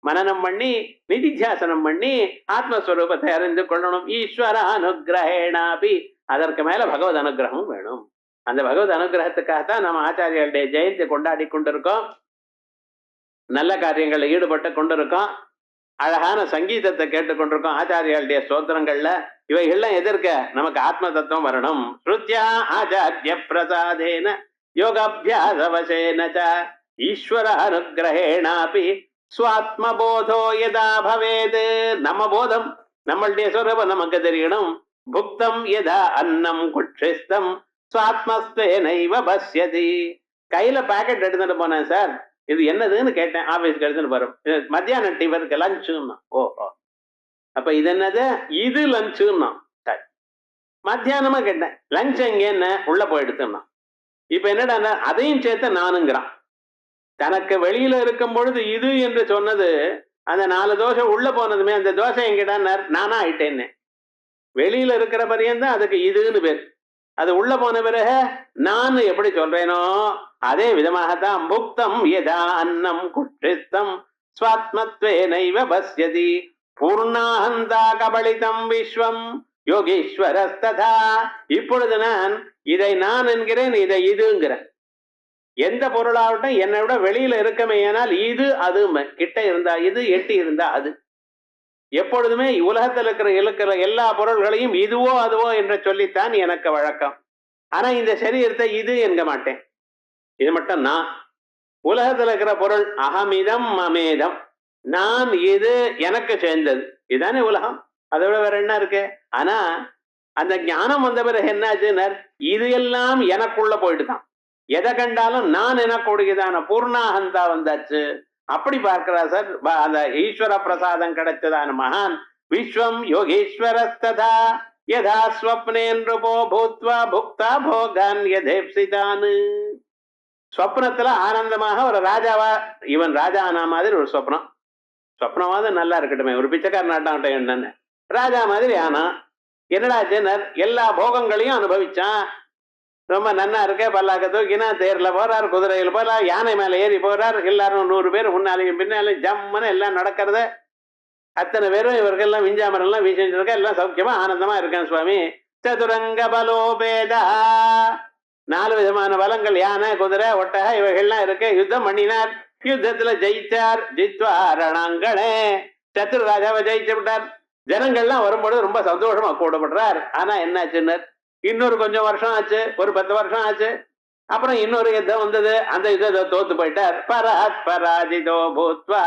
மனனம் பண்ணி நிதித்தியாசனம் பண்ணி ஆத்மஸ்வரூபத்தை அறிந்து கொள்ளணும். ஈஸ்வர அனுகிரகேணாபி. அதற்கு மேல பகவத் அனுகிரகமும் வேணும். அந்த பகவத் அனுகிரகத்துக்காகத்தான் நம்ம ஆச்சாரியாளுடைய ஜெயந்தி கொண்டாடி கொண்டிருக்கோம். நல்ல காரியங்களில் ஈடுபட்டு கொண்டிருக்கோம். அழகான சங்கீதத்தை கேட்டுக்கொண்டிருக்கோம். ஆச்சாரியாளுடைய ஸ்தோத்திரங்கள்ல இவைகள்லாம் எதிர்க்க நமக்கு ஆத்ம தத்துவம் வரணும். ஸ்ருத்யா ஆச்சாரிய பிரசாதேன யோகாபியாசவசேன ஈஸ்வர அனுகிரகேணாபி ஸ்வாத்மபோதோ யதா பவேத். நம்ம போதம், நம்மளுடைய ஸ்வரூபம் நமக்கு தெரியணும். புக்தம் யதா அன்னம் குட்சிஸ்தம் ஸ்வாத்மஸ்தேனைவ பஸ்யதி. கையில பாக்கெட் எடுத்துட்டு போனேன் சார். இது என்னதுன்னு கேட்டேன். ஆபீஸ்க்கு எடுத்துட்டு போறோம். மத்தியானம் டிஃபனுக்கு லஞ்சுன்னா. ஓஹோ, அப்ப இது என்னது? இது லஞ்சுன்னா. சரி, மத்தியானமா கேட்டேன் லஞ்ச் எங்கன்னு, உள்ள போய் எடுத்துன்னா. இப்ப என்னடா அதையும் சேர்த்து நானுங்கிறான். தனக்கு வெளியில இருக்கும் பொழுது இது என்று சொன்னது, அந்த 4 தோசை உள்ள போனதுமே அந்த தோசை எங்கடா நானா ஆயிட்டேன்னு. வெளியில இருக்கிற பரியந்தான் அதுக்கு இதுன்னு பேர். அது உள்ள போன பிறகு நான் எப்படி சொல்றேனோ அதே விதமாகத்தான் புக்தம் யதா அன்னம் குட்சித்தம் ஸ்வாத்மத்வே நைவ பஸ்யதி பூர்ணாஹந்தா கபலிதம் விஸ்வம் யோகீஸ்வரஸ்ததா. இப்பொழுது நான் இதை நான் என்கிறேன், இதை இதுங்கிறேன். எந்த பொருளாகட்டும் என்னை விட வெளியில இருக்கமே, ஏனால் இது அது கிட்ட இருந்தா இது, எட்டி இருந்தா அது. எப்பொழுதுமே உலகத்தில் இருக்கிற எல்லா பொருள்களையும் இதுவோ அதுவோ என்று சொல்லித்தான் எனக்கு வழக்கம். ஆனா இந்த சரீரத்தை இது என்க மாட்டேன். இது மட்டும் நான். உலகத்தில் இருக்கிற பொருள் அகமிதம் மமேதம், நான் இது எனக்கு சேர்ந்தது, இதுதானே உலகம். அதை விட வேற என்ன இருக்கு? ஆனா அந்த ஞானம் வந்த பிறகு என்னாச்சுன்னா இது எல்லாம் எனக்குள்ள போயிட்டுதான். எதை கண்டாலும் நான் எனக்குடையதான பூர்ணாகந்தா வந்தாச்சு. அப்படி பார்க்கிறா சார். அந்த ஈஸ்வர பிரசாதம் கிடைச்சதான மகான் விஸ்வம் யோகீஸ்வரஸ்ததா யதா ஸ்வப்னேன் ரூபோ பூத்வா புக்தா போகான் யதேப்சிதான். ஸ்வப்னத்துல ஆனந்தமாக ஒரு ராஜாவா, இவன் ராஜா ஆனா மாதிரி ஒரு சொப்னம். சொப்னமாவது நல்லா இருக்கட்டுமே, ஒரு பிச்சைக்கார நாட்டம் என்னன்னு ராஜா மாதிரி ஆனா. என்னடா ஜெனர் எல்லா போகங்களையும் அனுபவிச்சான். ரொம்ப நன்னா இருக்க, பல்லாக்க தூக்கினா தேர்ல போறார், குதிரையில் போறார், யானை மேல ஏறி போறார். எல்லாரும் 100 பேர் முன்னாலையும் பின்னாலையும் ஜம்முன்னு எல்லாம் நடக்கிறது. அத்தனை பேரும் இவர்கள்லாம் விஞ்சாமரம் எல்லாம் வீசிட்டு இருக்க, எல்லாம் சௌக்கியமா ஆனந்தமா இருக்கான் சுவாமி. சதுரங்க பலோபேதா, 4 விதமான பலங்கள், யானை குதிரை ஒட்டக இவைகள்லாம் இருக்கு. யுத்தம் பண்ணினார், யுத்தத்துல ஜெயிச்சார். ஜித்வா ரணாங்கணே, சத்ரு ராஜாவை ஜெயிச்சு விட்டார். ஜனங்கள்லாம் வரும்பொழுது ரொம்ப சந்தோஷமா கூடப்படுறார். ஆனா என்னாச்சுன்னு இன்னொரு கொஞ்சம் வருஷம் ஆச்சு, ஒரு 10 வருஷம் ஆச்சு. அப்புறம் இன்னொரு யுத்தம் வந்தது. அந்த யுத்தத்தை தோத்து போயிட்டார். பராத் பராஜிதோ பூத்வா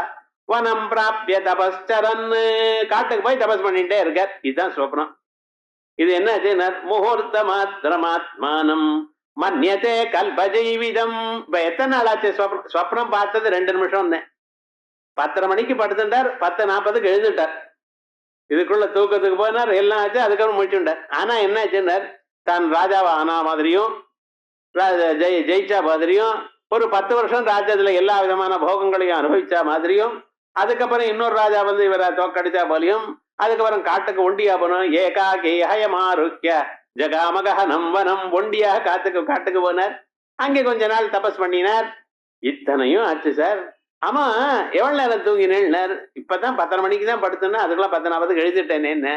வனம் பிராப்திய தபஸ்சரன், காட்டுக்கு போய் தபஸ் பண்ணிட்டே இருக்கார். இதுதான் சொப்னம். இது என்னாச்சு? முகூர்த்த மாத்திரமாத்மானம் மன்யதே கல்பஜீவிதம். இப்ப எத்தனை நாள் ஆச்சு சொப்னம் பார்த்தது? 2 நிமிஷம். 10:30 மணிக்கு படுத்துட்டார், 10:40க்கு எழுந்துட்டார். இதுக்குள்ள தூக்கத்துக்கு போனார், எல்லாம் ஆச்சு. அதுக்கப்புறம் முடிச்சுட்டார். ஆனா என்னாச்சுன்னார், தான் ராஜாவை ஆனா மாதிரியும் ஜெயிச்சா மாதிரியும், ஒரு 10 வருஷம் ராஜ்யத்துல எல்லா விதமான போகங்களையும் அனுபவிச்சா மாதிரியும், அதுக்கப்புறம் இன்னொரு ராஜா வந்து இவரை தோக்கடிச்சா போலையும், அதுக்கப்புறம் காட்டுக்கு ஒண்டியா போனோம். ஏகாகி ஹயமாருக்கிய ஜகாமகனம் வனம், ஒண்டியாக காட்டுக்கு போனார். அங்கே கொஞ்ச நாள் தபஸ் பண்ணினார். இத்தனையும் ஆச்சு சார். ஆமா, எவ்வளவு நேரம் தூங்கினேன்? இப்பதான் 10:30 மணிக்கு தான் படுத்தோன்னா, அதுக்குள்ள 10:40க்கு எழுதிட்டேனேன்னு.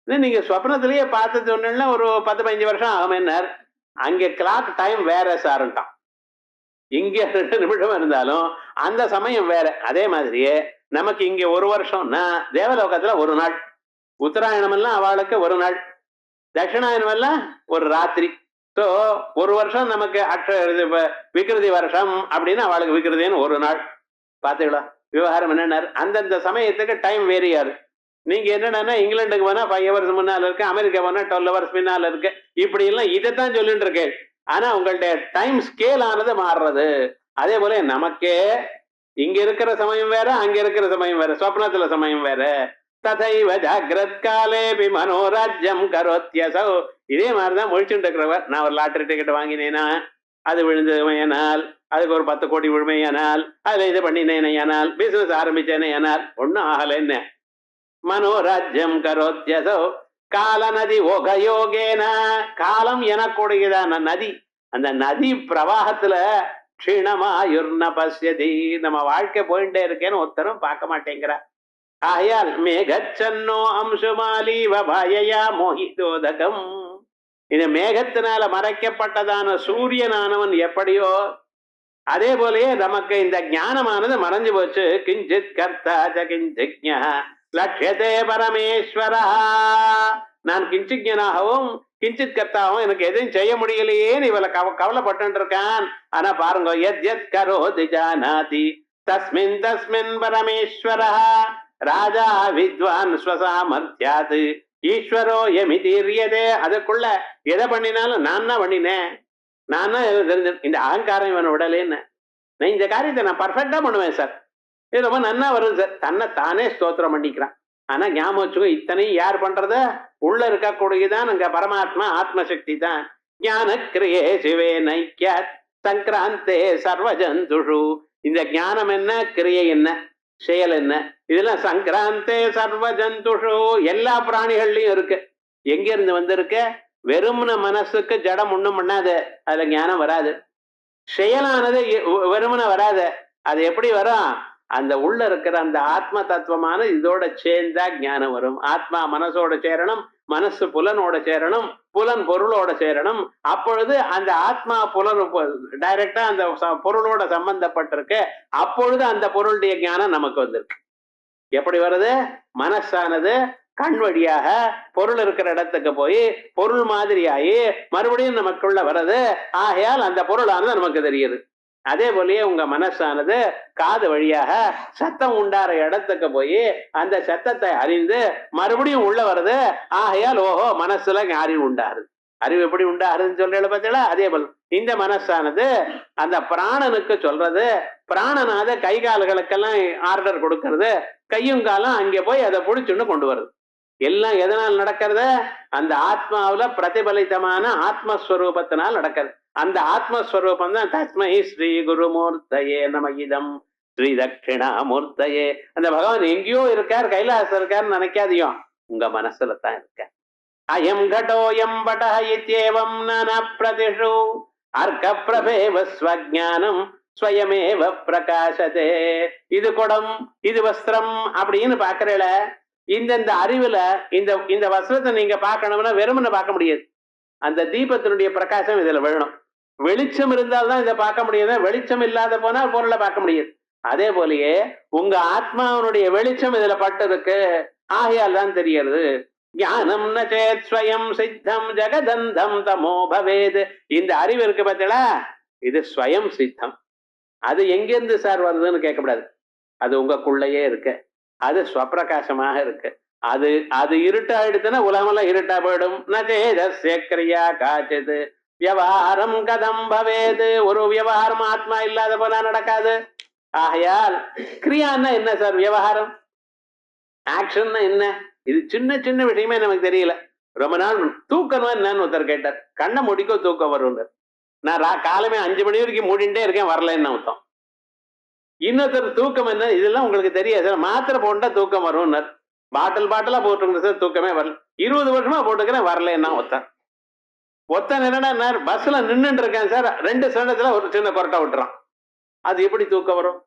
நீங்க சொப்னத்திலேயே பார்த்து சொன்னா ஒரு 10-15 வருஷம் ஆகுமேன்னார். அங்கே கிளாக் டைம் வேற சாருட்டான். இங்க 2 நிமிஷம் இருந்தாலும் அந்த சமயம் வேற. அதே மாதிரியே நமக்கு இங்க 1 வருஷம்னா தேவலோகத்துல 1 நாள். உத்தராயணம் எல்லாம் அவளுக்கு 1 நாள், தட்சிணாயனம் எல்லாம் ஒரு ராத்திரி. ஸோ 1 வருஷம் நமக்கு விகிருதி வருஷம் அப்படின்னு அவளுக்கு விகிருதின்னு 1 நாள். பாத்தீங்களா விவகாரம் என்னன்னா, அந்தந்த சமயத்துக்கு டைம் வேரியாது. நீங்க என்னன்னா இங்கிலாந்துக்கு போனா 5 ஹவர்ஸ் முன்னால இருக்கு, அமெரிக்கா போனா 12 ஹவர்ஸ் பின்னால இருக்கு. இப்படி எல்லாம் இதைத்தான் சொல்லிட்டு இருக்கேன். ஆனா உங்களுடைய டைம் ஸ்கேல் ஆனது மாறுறது. அதே போல நமக்கே இங்க இருக்கிற சமயம் வேற, அங்க இருக்கிற சமயம் வேற, சொப்னத்துல சமயம் வேற. ததைவ ஜாகிரத் காலேபி மனோராஜ்யம் கரோத்யசோ. இதே மாதிரிதான் முழிச்சுட்டு இருக்கிறவர். நான் ஒரு லாட்டரி டிக்கெட் வாங்கினேனா, அது விழுந்தமையானால், அதுக்கு ஒரு 10 கோடி விழுமையானால், அதுல இது பண்ணினேனையானால், பிசினஸ் ஆரம்பிச்சேனையானால், ஒன்னும் ஆகல. என்ன மனோராஜ்யம் கரோத்யசோ கால நதி ஓகயோகேன. காலம் எனக்குடையதான நதி. அந்த நதி பிரவாகத்துல க்ஷீணமாயுர்ன பஸ்யதி. நம்ம வாழ்க்கை போயிட்டே இருக்கேன்னு ஒருத்தரும் பார்க்க மாட்டேங்கிறா. ஆகையால் மேகச்சன்னோ அம்சுமாலி வபாயா மோகிதோதகம். இந்த மேகத்தினால மறைக்கப்பட்டதான சூரியனானவன் எப்படியோ அதே போலயே நமக்கு இந்த ஞானமானது மறைஞ்சு போச்சு. கிஞ்சித் கர்த்தா கிஞ்சிஜ்ஞா லட்சியதே பரமேஸ்வரா. நான் கிஞ்சிஜனாகவும் கிஞ்சித் கர்த்தாவும் எனக்கு எதையும் செய்ய முடியலையேன்னு இவளை கவலைப்பட்டு இருக்கான். ஆனா பாருங்க, எத் எத் கரோதி ஜானாதி தஸ்மின் தஸ்மின் பரமேஸ்வரா. ராஜா வித்வான் ஸ்வசாமர்த்தியாத் ஈஸ்வரோ எமிதீரியதே. அதுக்குள்ள எதை பண்ணினாலும் நான் தான் பண்ணினேன். நான் இந்த அகங்காரம் இவனை விடலேன்னு, நான் இந்த காரியத்தை நான் பர்ஃபெக்டா பண்ணுவேன் சார், இது ரொம்ப நன்னா வருது சார், தன்னை தானே ஸ்தோத்திரம் பண்ணிக்கிறான். ஆனா ஞாபகம் வச்சுக்கோ, இத்தனையும் யார் பண்றத? உள்ள இருக்கக்கூடியதான் அங்க பரமாத்மா, ஆத்மசக்தி தான். ஞான கிரியே சிவே நைக்கியாத் சங்கராந்தே சர்வஜந்துஷு. இந்த ஞானம் என்ன, கிரியை என்ன, செயல் என்ன, இதெல்லாம் சங்கராந்தே சர்வஜந்துஷு எல்லா பிராணிகள்லயும் இருக்கு. எங்க இருந்து வந்திருக்க? வெறும்ன மனசுக்கு ஜடம் ஒண்ணும் பண்ணாது, அதுல ஞானம் வராது. செயலானது வெறுமன வராது, அது எப்படி வரும்? அந்த உள்ள இருக்கிற அந்த ஆத்ம தத்துவமான இதோட சேர்ந்தா ஞானம் வரும். ஆத்மா மனசோட சேரணும், மனசு புலனோட சேரணும், புலன் பொருளோட சேரணும். அப்பொழுது அந்த ஆத்மா புலன் டைரக்டா அந்த பொருளோட சம்பந்தப்பட்டிருக்கு. அப்பொழுது அந்த பொருளுடைய ஞானம் நமக்கு வந்திருக்கு. எப்படி வருது? மனசானது கண் வழியாக பொருள் இருக்கிற இடத்துக்கு போய் பொருள் மாதிரியாகி மறுபடியும் நமக்குள்ள வருது. ஆகையால் அந்த பொருளானது நமக்கு தெரியுது. அதே போலயே உங்க மனசானது காது வழியாக சத்தம் உண்டார இடத்துக்கு போய் அந்த சத்தத்தை அறிந்து மறுபடியும் உள்ள வருது. ஆகையால் ஓஹோ, மனசுல அறிவு உண்டாருது. அறிவு எப்படி உண்டாருன்னு சொல்ற பார்த்தீங்களா? அதே போல இந்த மனசானது அந்த பிராணனுக்கு சொல்றது, பிராணனாத கை கால்களுக்கெல்லாம் ஆர்டர் கொடுக்கறது, கையும் காலம் அங்கே போய் அதை பிடிச்சுன்னு கொண்டு வருது. எல்லாம் எதனால் நடக்கிறது? அந்த ஆத்மாவில பிரதிபலித்தமான ஆத்மஸ்வரூபத்தினால் நடக்கிறது. அந்த ஆத்மஸ்வரூபம் தான் தஸ்மை ஸ்ரீ குருமூர்த்தயே நமகிதம் ஸ்ரீ தட்சிணாமூர்த்தயே. அந்த பகவான் எங்கேயோ இருக்கார், கைலாசம் இருக்காருன்னு நினைக்காதியும், உங்க மனசுல தான் இருக்க. அயம் கடோயம் படஹ இத்யேவம் நன பிரதிஷு அர்க்க பிரபேவ ஸ்வஜானம் ஸ்வயமேவ பிரகாசதே. இது குடம், இது வஸ்திரம் அப்படின்னு பாக்குறேல. இந்த அறிவுல இந்த வஸ்திரத்தை நீங்க பார்க்கணும்னா வெறுமனை பார்க்க முடியாது. அந்த தீபத்தினுடைய பிரகாசம் இதுல விழணும். வெளிச்சம் இருந்தால்தான் இதை பார்க்க முடியாது. வெளிச்சம் இல்லாத போனால் பொருளை பார்க்க முடியாது. அதே போலயே உங்க ஆத்மாவனுடைய வெளிச்சம் இதுல பட்டு இருக்கு. ஆகையால் தான் தெரிகிறது. ஞானம் ந சேத் ஸ்வயம் சித்தம் ஜெகதந்தம் தமோ பவேத். இந்த அறிவு இருக்கு பார்த்தீங்களா, இது ஸ்வயம் சித்தம். அது எங்கிருந்து சார் வருதுன்னு கேட்கக்கூடாது. அது உங்களுக்குள்ளேயே இருக்கு. அது ஸ்வப்பிரகாசமாக இருக்கு. அது அது இருட்டாயிடுச்சுன்னா உலகமெல்லாம் இருட்டா போயிடும். நச்சேதஸ்ய காச்சது வியவஹாரம் கதம் பவேது. ஒரு விவகாரம் ஆத்மா இல்லாத போனா நடக்காது. ஆகையால் கிரியான்னா என்ன சார்? விவகாரம், ஆக்ஷன்னா என்ன? இது சின்ன சின்ன விஷயமே நமக்கு தெரியல. ரொம்ப நாள் தூக்கமா என்னன்னு ஒருத்தர் கேட்டார். கண்ணை முடிக்கோ தூக்கம் வரும். நான் காலமே 5 மணி வரைக்கும் மூடிண்டே இருக்கேன், வரலன்னு அர்த்தம். இன்னொருத்தர் தூக்கம் என்ன, இதெல்லாம் உங்களுக்கு தெரியாது சார், மாத்திரை போட்டா தூக்கம் வரும். பாட்டிலா போட்டுருங்க சார், தூக்கமே வரல. 20 வருஷமா போட்டுக்கிறேன், வரலன்னா ஒத்தன் என்னன்னா பஸ்ல நின்றுட்டு இருக்கேன் சார், 2 செகண்ட்ல ஒரு சின்ன கொரட்டை விட்டுறான். அது எப்படி தூக்கம் வரும்?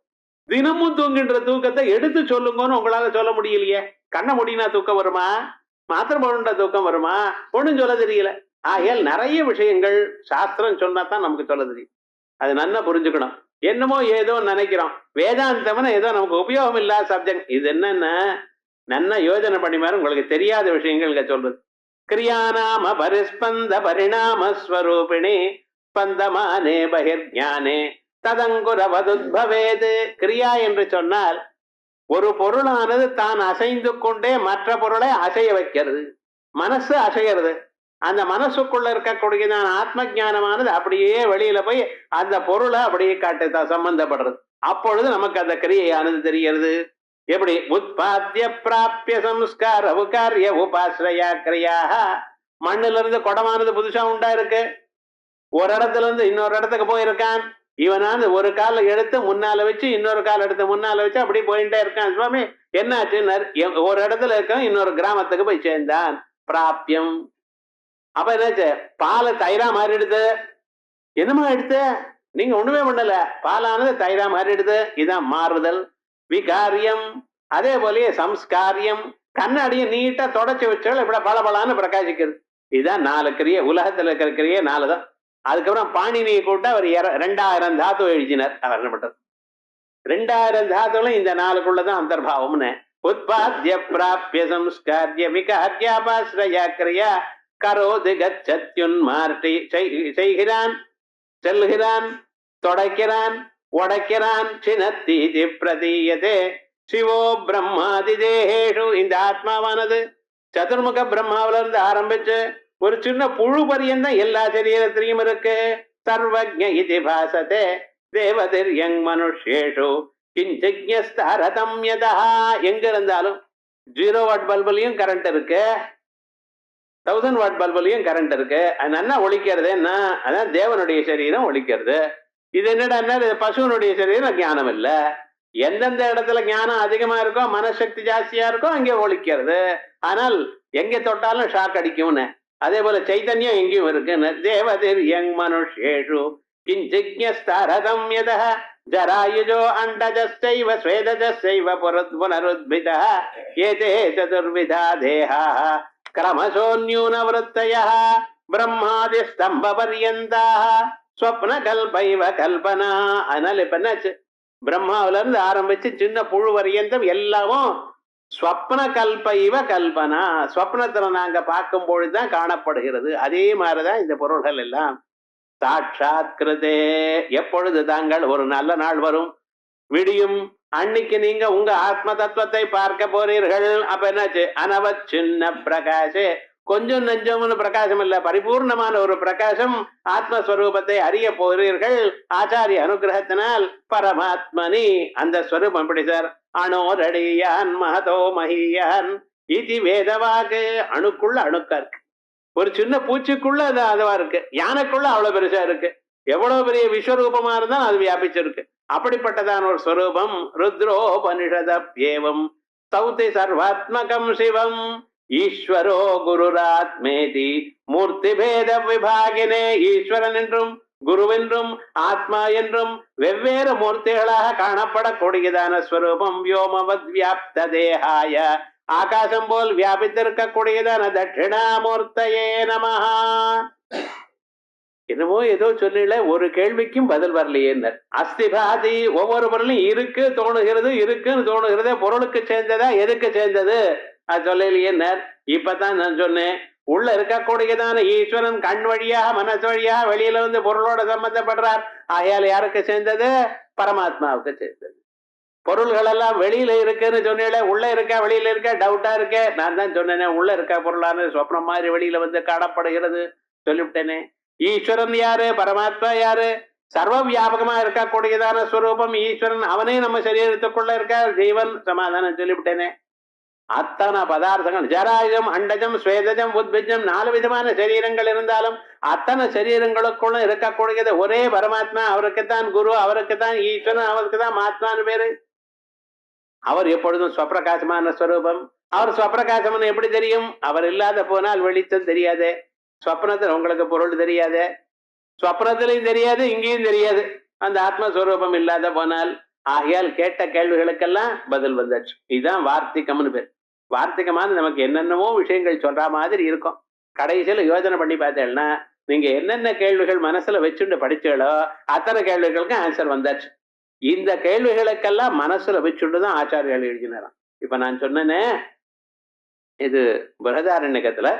தினமும் தூங்குகின்ற தூக்கத்தை எடுத்து சொல்லுங்கன்னு உங்களால சொல்ல முடியலையே. கண்ணை முடினா தூக்கம் வருமா? மாத்திரை போடுண்டா தூக்கம் வருமா? ஒண்ணும் சொல்ல தெரியல. ஆகையால் நிறைய விஷயங்கள் சாஸ்திரம் சொன்னா தான் நமக்கு சொல்ல தெரியும். அது நல்லா புரிஞ்சுக்கணும். என்னமோ ஏதோ நினைக்கிறோம், வேதாந்தம்னா ஏதோ நமக்கு உபயோகம் இல்லாத சப்ஜெக்ட். இது என்னன்னா நல்லா யோஜனை பண்ணி மாதிரி உங்களுக்கு தெரியாத விஷயங்கள் இங்க சொல்றது. கிரியாநாம பரிஸ்பந்த பரிணாமஸ்வரூபிணி ஸ்பந்தமானே பகிர்ஞானே ததங்குரவதுத்பவேது. கிரியா என்று சொன்னால் ஒரு பொருளானது தான் அசைந்து கொண்டே மற்ற பொருளை அசைய வைக்கிறது. மனசு அசைகிறது. அந்த மனசுக்குள்ள இருக்கக்கூடியதான ஆத்ம ஞானமானது அப்படியே வெளியில போய் அந்த பொருளை அப்படியே காட்டு சம்பந்தப்படுறது. அப்பொழுது நமக்கு அந்த கிரியையானது தெரிகிறது. எப்படி? உத்பாத்திய பிராபிய சம்ஸ்கார உகாரிய உபாஸ்ரயா கிரியாக. மண்ணுல இருந்து குடமானது புதுசா உண்டா இருக்கு. ஒரு இடத்துல இருந்து இன்னொரு இடத்துக்கு போயிருக்கான். இவனாந்து ஒரு காலை எடுத்து முன்னால வச்சு இன்னொரு கால் எடுத்து முன்னால வச்சு அப்படி போயிட்டே இருக்கான். சுவாமி என்னாச்சு? ஒரு இடத்துல இருக்கான், இன்னொரு கிராமத்துக்கு போய் சேர்ந்தான். பிராபியம். அப்ப என்னாச்சு? பாலை தயிரா மாறிடுது. என்னமா எடுத்து? நீங்க ஒண்ணுமே பண்ணல, பாலானது தயிரா மாறிடுது. இதான் மாறுதல். விகாரியம். அதே போலயே சம்ஸ்காரியம். கண்ணாடியை நீட்டா தொடச்சி வச்சாலும் இப்படி பலபலான்னு பிரகாசிக்கிறது. இதுதான் 4 கிரியை. உலகத்துல இருக்கிற கிரியை 4 தான். அதுக்கப்புறம் பாணினியை கூட்ட அவர் 2000 தாத்து எழுதினார். அவர் என்ன பண்றது? 2000 தாத்துகளும் இந்த 4க்குள்ளதான் அந்தர்பாவம்னு. உத்பாத்திய பிராபிய சம்ஸ்காரிய விகாரியாபாஸ்ரயா கிரியா கரோது கச்சத்யுன்மார்ட்டி. செய்கிறான், செல்கிறான், தொடக்கிறான், உடைக்கிறான். சினத்தீதி பிரதீயதே சிவோ பிரம்மாதி தேகேஷு. இந்த ஆத்மாவானது சதுர்முக பிரம்மாவில இருந்து ஆரம்பிச்சு ஒரு சின்ன புழு பரியந்தான் எல்லா சரீரத்திலையும் இருக்கு. சர்வஜ்ஞ இதி பாசதே தேவதிர்யங் மனுஷ்யேஷு கிஞ்சிஜ்ஞஸ்தாரதம்யதா. எங்க இருந்தாலும் 0 வாட் பல்புலயும் கரண்ட் இருக்கு, 1000 வாட் பல்புலயும் கரண்ட் இருக்கு. அது என்ன ஒழிக்கிறது என்ன? அதான் தேவனுடைய சரீரம் ஒழிக்கிறது. இது என்னடா பசுவனுடைய சரீரம் ஞானம் இல்ல. எந்தெந்த இடத்துல ஞானம் அதிகமா இருக்கோ, மனசக்தி ஜாஸ்தியா இருக்கோ அங்கே ஒழிக்கிறது. ஆனால் எங்க தொட்டாலும் ஷாக் அடிக்கும்னு. அதே போல சைத்தன்யம் எங்கேயும் இருக்குன்னு. தேவதிர் யங் மனுஷேஷு கிஞ்சிஜ்ஞஸ்தாரதம்யதः ஜராயுஜோ அண்டஜஸ்சைவ ஸ்வேதஜஸ்சைவ புனருத்பிதः ஏதே சதுர்விதா தேஹாः கிரமசோன்யூனவருத்தயः பிரம்மாதி ஸ்தம்ப பர்யந்தாः ஸ்வப்ன கல்பைவ கல்பனா. அதனால இப்ப என்னாச்சு, பிரம்மாவில இருந்து ஆரம்பிச்சு சின்ன புழு வரியந்தம் எல்லாமும் ஸ்வப்ன கல்பைவ கல்பனா. ஸ்வப்னத்துல நாங்க பார்க்கும் பொழுதுதான் காணப்படுகிறது. அதே மாதிரிதான் இந்த பொருள்கள் எல்லாம். சாட்சாத் கிருதே, எப்பொழுது தாங்கள் ஒரு நல்ல நாள் வரும் விடியும் அன்னைக்கு நீங்க உங்க ஆத்ம தத்துவத்தை பார்க்க போறீர்கள். அப்ப என்னாச்சு, அனவத் சின்ன பிரகாசே, கொஞ்சம் நெஞ்சம்னு பிரகாசம் இல்ல, பரிபூர்ணமான ஒரு பிரகாசம், ஆத்மஸ்வரூபத்தை அறிய போகிறீர்கள் ஆச்சாரிய அனுகிரகத்தினால். பரமாத்மனி, அந்த ஸ்வரூபம் எப்படி சார்? அணோரடியான் மகதோ மகியான் இது வேதவாக்கு. அணுக்குள்ள அணுக்கா இருக்கு. ஒரு சின்ன பூச்சிக்குள்ள அது அதுவா இருக்கு, யானைக்குள்ள அவ்வளவு பெருசா இருக்கு. எவ்வளவு பெரிய விஸ்வரூபமா இருந்தா அது வியாபிச்சிருக்கு. அப்படிப்பட்டதான ஒரு ஸ்வரூபம். ருத்ரோபனிஷதப்யேவம் சௌதி சர்வாத்மகம் சிவம் ஈஸ்வரோ குருராத்மேதி மூர்த்தி பேத விபாகினே. ஈஸ்வரன் என்றும் குருவென்றும் ஆத்மா என்றும் வெவ்வேறு மூர்த்திகளாக காணப்படக்கூடியதான ஸ்வரூபம். வியோமவத் வியாப்த தேகாய, ஆகாசம் போல் வியாபித்திருக்கக்கூடியதான தட்சிணாமூர்த்தையே நமஹா. என்னமோ ஏதோ சொல்லல, ஒரு கேள்விக்கும் பதில் வரலையே. அஸ்திபாதி, ஒவ்வொரு பொருளும் இருக்கு தோணுகிறது, இருக்குன்னு தோணுகிறது. பொருளுக்கு சேர்ந்ததா எதுக்கு சேர்ந்தது அது சொல்லலையே. இப்பதான் நான் சொன்னேன், உள்ள இருக்கக்கூடியதான ஈஸ்வரன் கண் வழியாக மனசு வழியாக வெளியில வந்து பொருளோட சம்பந்தப்படுறார். ஆகையால் யாருக்கு சேர்ந்தது? பரமாத்மாவுக்கு சேர்ந்தது. பொருள்கள் எல்லாம் வெளியில இருக்குன்னு சொன்னேன், உள்ள இருக்கா வெளியில இருக்கா டவுட்டா இருக்கே. நான் தான் சொன்னேனே, உள்ள இருக்கா பொருளான சொப்னம் மாதிரி வெளியில வந்து காணப்படுகிறது சொல்லிவிட்டேனே. ஈஸ்வரன் யாரு? பரமாத்மா யாரு? சர்வ வியாபகமா இருக்கக்கூடியதான ஸ்வரூபம் ஈஸ்வரன். அவனே நம்ம சரீரத்துக்குள்ள இருக்கா ஜீவன். சமாதானம் சொல்லிவிட்டேனே. அத்தனை பதார்த்தங்கள், ஜராயுஜம் அண்டஜம் ஸ்வேதஜம் உத்பிஜம், 4 விதமான சரீரங்கள் இருந்தாலும் அத்தனை சரீரங்களுக்குள்ள இருக்கக்கூடியது ஒரே பரமாத்மா. அவருக்குத்தான் குரு, அவருக்குத்தான் ஈஸ்வரன், அவருக்குதான் மாத்மான்னு பேரு. அவர் எப்பொழுதும் ஸ்வப்பிரகாசமான ஸ்வரூபம். அவர் ஸ்வப்பிரகாசம்னு எப்படி தெரியும்? அவர் இல்லாத போனால் வெளிச்சம் தெரியாது. ஸ்வப்னத்தில் உங்களுக்கு பொருள் தெரியாது, ஸ்வப்னத்திலையும் தெரியாது, இங்கேயும் தெரியாது, அந்த ஆத்மஸ்வரூபம் இல்லாத போனால். ஆகையால் கேட்ட கேள்விகளுக்கெல்லாம் பதில் வந்தாச்சு. இதுதான் வார்த்திகம்னு பேர். வார்த்திகமான நமக்கு என்னென்னமோ விஷயங்கள் சொல்ற மாதிரி இருக்கும். கடைசியில யோசனை பண்ணி பார்த்தேன்னா, நீங்க என்னென்ன கேள்விகள் மனசுல வச்சுட்டு படிச்சீங்களோ அத்தனை கேள்விகளுக்கு ஆன்சர் வந்தாச்சு. இந்த கேள்விகளுக்கெல்லாம் மனசுல வச்சுட்டு தான் ஆச்சாரியால் எழுதினாராம். இப்ப நான் சொன்னேனே, இது பிரகதாரண்யகத்துல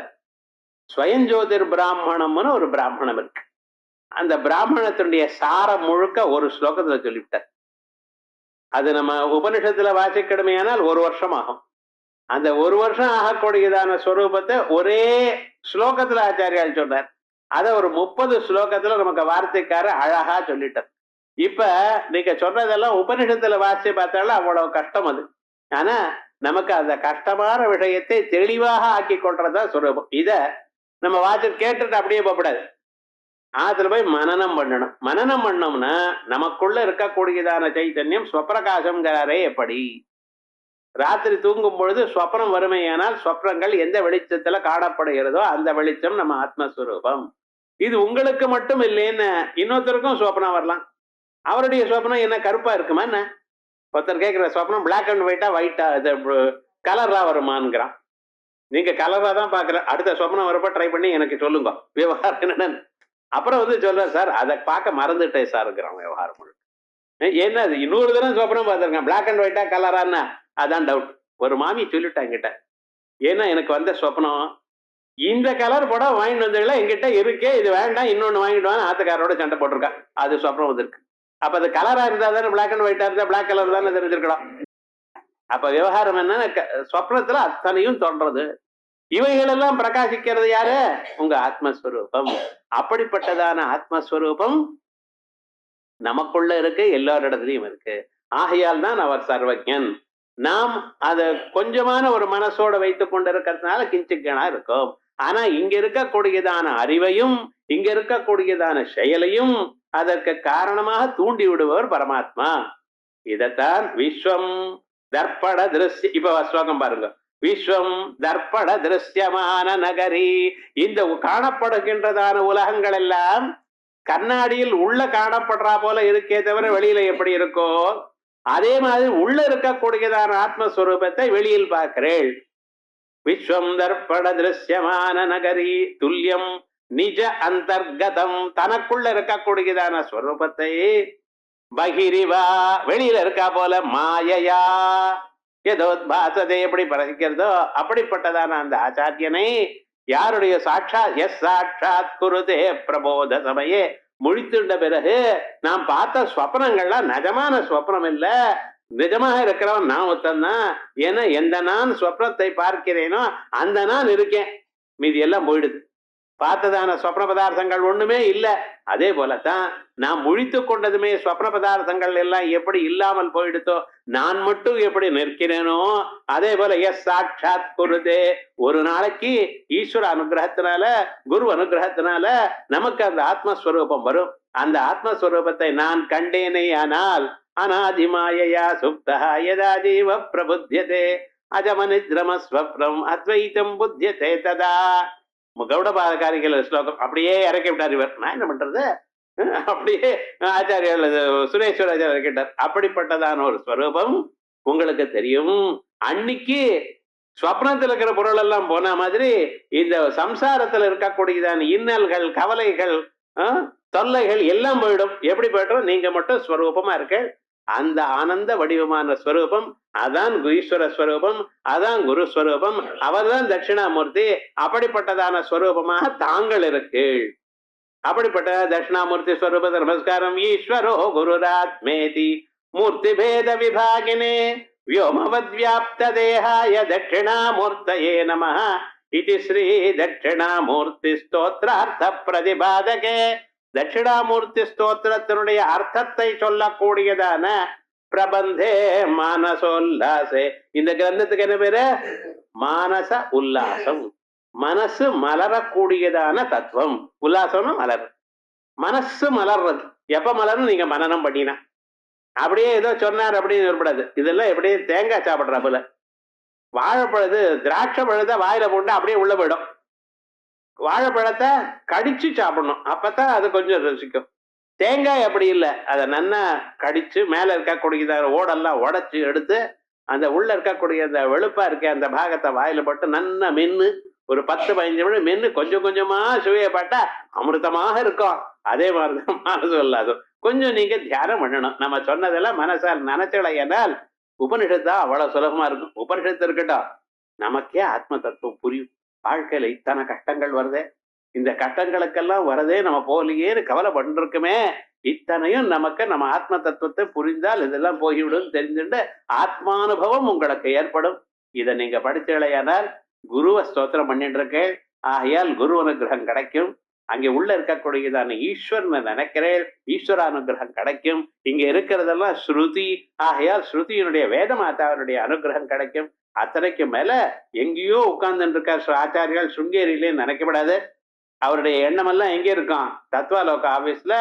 ஸ்வயஞ்சோதிர் பிராமணம்னு ஒரு பிராமணம் இருக்கு. அந்த பிராமணத்தினுடைய சாரம் முழுக்க ஒரு ஸ்லோகத்துல சொல்லிவிட்டார். அது நம்ம உபனிஷத்துல வாசிக்கணுமையானால் 1 வருஷம் ஆகும். அந்த 1 வருஷம் ஆகக்கூடியதான ஸ்வரூபத்தை ஒரே ஸ்லோகத்துல ஆச்சாரியால் சொன்னார். அதை ஒரு 30 ஸ்லோகத்துல நமக்கு வார்த்தைக்கார அழகா சொல்லிட்டார். இப்ப நீங்க சொன்னதெல்லாம் உபனிஷத்துல வாசி பார்த்தாலும் அவ்வளவு கஷ்டம் அது. ஆனா நமக்கு அந்த கஷ்டமான விஷயத்தை தெளிவாக ஆக்கி கொள்றதா ஸ்வரூபம். இத நம்ம வாசி கேட்டுட்டு அப்படியே போகக்கூடாது, அதுல போய் மனனம் பண்ணணும். மனனம் பண்ணோம்னா நமக்குள்ள இருக்கக்கூடியதான சைத்தன்யம் ஸ்வப்பிரகாசம்ங்கிறாரே. எப்படி ராத்திரி தூங்கும் பொழுது ஸ்வப்னம் வறுமையானால் ஸ்வப்னங்கள் எந்த வெளிச்சத்துல காணப்படுகிறதோ அந்த வெளிச்சம் நம்ம ஆத்மஸ்வரூபம். இது உங்களுக்கு மட்டும் இல்லைன்னு இன்னொருத்தருக்கும் ஸ்வப்னம் வரலாம். அவருடைய ஸ்வப்னம் என்ன கருப்பா இருக்குமா என்ன? ஒருத்தர் கேட்கிற ஸ்வப்னம் பிளாக் அண்ட் ஒயிட்டா ஒயிட்டா இது கலரா வருமானுங்கிறான். நீங்க கலரா தான் பாக்குற, அடுத்த ஸ்வப்னம் வரப்ப ட்ரை பண்ணி எனக்கு சொல்லுங்க விவகாரம் என்னன்னு. அப்புறம் வந்து சொல்ற சார் அதை பார்க்க மறந்துட்டேன் சார் இருக்கிறான் விவகாரம் முழுக்க. என்ன அது 100 தடவை ஸ்வப்னம் பார்த்துருக்கேன், பிளாக் அண்ட் ஒயிட்டா கலரான்னா அதான் டவுட். ஒரு மாமி சொல்லிட்டாங்க என்கிட்ட, ஏன்னா எனக்கு வந்த ஸ்வப்னம் இந்த கலர் படம் வாங்கிட்டு வந்தீங்களா என்கிட்ட இருக்கே, இது வேண்டாம் இன்னொன்னு வாங்கிட்டு வாங்க ஆத்துக்காரோட சண்டை போட்டிருக்கா, அது ஸ்வப்னம் வந்திருக்கு. அப்ப அது கலரா இருந்தா தானே, பிளாக் அண்ட் ஒயிட்டா இருந்தா பிளாக் கலர் தானே தெரிஞ்சிருக்கலாம். அப்ப விவகாரம் என்னன்னா ஸ்வப்னத்துல அத்தனையும் தோன்றது. இவைகளெல்லாம் பிரகாசிக்கிறது யாரு? உங்க ஆத்மஸ்வரூபம். அப்படிப்பட்டதான ஆத்மஸ்வரூபம் நமக்குள்ள இருக்கு, எல்லாரிடத்துலயும் இருக்கு. ஆகையால் தான் அவர் சர்வஜன். நாம் அத கொஞ்சமான ஒரு மனசோட வைத்துக் கொண்டிருக்கிறதுனால கிஞ்சிக்கணா இருக்கும். ஆனா இங்க இருக்கக்கூடியதான அறிவையும் இங்க இருக்கக்கூடியதான செயலையும் அதற்கு காரணமாக தூண்டி விடுபவர் பரமாத்மா. இதத்தான் விஸ்வம் தர்ப்பண திருஷ்ய, இப்ப ஸ்லோகம் பாருங்க. விஸ்வம் தர்ப்பண திருஷ்யமான நகரி. இந்த காணப்படுகின்றதான உலகங்கள் எல்லாம் கண்ணாடியில் உள்ள காணப்படுறா போல இருக்கே தவிர வெளியில எப்படி இருக்கோ அதே மாதிரி உள்ள இருக்கக்கூடியதான ஆத்மஸ்வரூபத்தை வெளியில் பார்க்கிறேள். விஸ்வம் தர்ப்பண திருஷ்யமான நகரி துல்லியம் நிஜ அந்தர்கதம். தனக்குள்ள இருக்கக்கூடியதான ஸ்வரூபத்தை பகிரிவா வெளியில இருக்கா போல மாயையா ஏதோ பாசதை எப்படி பரசிக்கிறதோ அப்படிப்பட்டதான அந்த ஆச்சாரியனை யாருடைய சாட்சாத் எஸ் சாட்சாத் குருதே பிரபோத சமயே முழித்துண்ட பிறகு நாம் பார்த்த ஸ்வப்னங்கள்லாம் நிஜமான ஸ்வப்னம் இல்ல, நிஜமாக இருக்கிறவன் நான் ஒருத்தன்தான். ஏன்னா எந்த நான் ஸ்வப்னத்தை பார்க்கிறேனோ அந்த நான் இருக்கேன், மீதி எல்லாம் போயிடுது. பார்த்ததான ஸ்வப்ன பதார்த்தங்கள் ஒண்ணுமே இல்லை. அதே போலத்தான் நான் முழித்து கொண்டதுமே ஸ்வப்ன பதார்த்தங்கள் எல்லாம் எப்படி இல்லாமல் போயிடுதோ நான் மட்டும் எப்படி நிற்கிறேனோ அதே போல எஸ் சாட்சாத் குருதே. ஒரு நாளைக்கு ஈஸ்வர அனுகிரகத்தினால குரு அனுகிரகத்தினால நமக்கு அந்த ஆத்மஸ்வரூபம் வரும். அந்த ஆத்மஸ்வரூபத்தை நான் கண்டேனே ஆனால் அநாதிமாயையா சுப்தா யதா ஜீவ பிரபுத்தியதே அஜமனித்ரமஸ்வப்னம் அத்வைத்தம் புத்தியதே ததா. கௌடபாதகாரிகள் ஸ்லோகம் அப்படியே இறக்கி விட்டார் இவர். நான் என்ன பண்றது, அப்படியே ஆச்சாரியர் சுரேஸ்வர ஆச்சாரியர் கேட்டார். அப்படிப்பட்டதான ஒரு ஸ்வரூபம் உங்களுக்கு தெரியும். அன்னைக்கு ஸ்வப்னத்தில் இருக்கிற பொருள் எல்லாம் போன மாதிரி இந்த சம்சாரத்துல இருக்கக்கூடியதான இன்னல்கள் கவலைகள் தொல்லைகள் எல்லாம் போயிடும். எப்படி போயிடும்? நீங்க மட்டும் ஸ்வரூபமா இருக்க. அந்த ஆனந்த வடிவமான ஸ்வரூபம் அதான் ஈஸ்வர ஸ்வரூபம், அதான் குரு ஸ்வரூபம், அவர்தான் தட்சிணாமூர்த்தி. அப்படிப்பட்டதான ஸ்வரூபமாக தாங்கள் இருக்கு. அப்படிப்பட்ட தட்சிணாமூர்த்தி ஸ்வரூபத்தை நமஸ்காரம். ஈஸ்வரோ குருராத்மேதி மூர்த்தி பேத விபாகினே व्योमवद् व्याप्त देहाय दक्षिणामूर्तये नमः इति श्री दक्षिणामूर्ति स्तोत्रार्थ प्रतिपादके दक्षिणामूर्ति स्तोत्रத்தினுடைய அர்த்தத்தை சொல்லக்கூடியதான பிரபந்தே மானசோல்லாசே. இந்த கிரந்தத்துக்கு என்ன பேரு? மானச உல்லாசம். மனசு மலரக்கூடியதான தத்துவம். உல்லாசம்னு மலர், மனசு மலர்றது. எப்ப மலர்னு நீங்க மனனம் பண்ணினா. அப்படியே ஏதோ சொன்னார் அப்படின்னு சொல்லப்படாது. இதெல்லாம் எப்படி தேங்காய் சாப்பிடுற போல. வாழைப்பழது திராட்சை பழத்தை வாயில போட்டு அப்படியே உள்ள போயிடும். வாழைப்பழத்தை கடிச்சு சாப்பிடணும், அப்பதான் அது கொஞ்சம் ருசிக்கும். தேங்காய் அப்படி இல்லை, அதை நன்னா கடிச்சு மேல இருக்கக்கூடிய ஓடெல்லாம் உடைச்சு எடுத்து அந்த உள்ள இருக்கக்கூடிய அந்த வெளுப்பா இருக்க அந்த பாகத்தை வாயில போட்டு நன்னா மென்னு ஒரு 10-15 நிமிடம் மென்னு கொஞ்சம் கொஞ்சமா சுவையப்பட்டா அமிர்தமாக இருக்கும். அதே மாதிரிதான் மனசு இல்லாதும். கொஞ்சம் நீங்க தியானம் பண்ணணும். நம்ம சொன்னதெல்லாம் மனசால் நினைச்சலை என்றால் உபனிஷத்தா அவ்வளவு சுலபமா இருக்கும். உபனிஷத்து இருக்கட்டும், நமக்கே ஆத்ம தத்துவம் புரியும். வாழ்க்கையில இத்தனை கஷ்டங்கள் வருதே, இந்த கஷ்டங்களுக்கெல்லாம் வரதே நம்ம போலியேன்னு கவலை பண்ணிருக்குமே, இத்தனையும் நமக்கு நம்ம ஆத்ம தத்துவத்தை புரிந்தால் இதெல்லாம் போய்விடும் தெரிஞ்சுட்டு ஆத்மானுபவம் உங்களுக்கு ஏற்படும். இதை நீங்க படிச்சலையானால் குருவை ஸ்தோத்திரம் பண்ணிட்டு இருக்கேன். ஆகையால் குரு அனுகிரகம் கிடைக்கும். அங்கே உள்ள இருக்கக்கூடியதான ஈஸ்வரனை நினைக்கிறேன், ஈஸ்வர அனுகிரகம் கிடைக்கும். இங்க இருக்கிறதெல்லாம் ஸ்ருதி. ஆகையால் ஸ்ருதியினுடைய வேத மாதாவினுடைய அனுகிரகம் கிடைக்கும். அத்தனைக்கு மேல எங்கேயோ உட்கார்ந்து இருக்க ஆச்சாரியால் சுங்கேரியிலே நினைக்கப்படாது. அவருடைய எண்ணம் எல்லாம் எங்கே இருக்கும்? தத்வாலோக ஆபீஸ்ல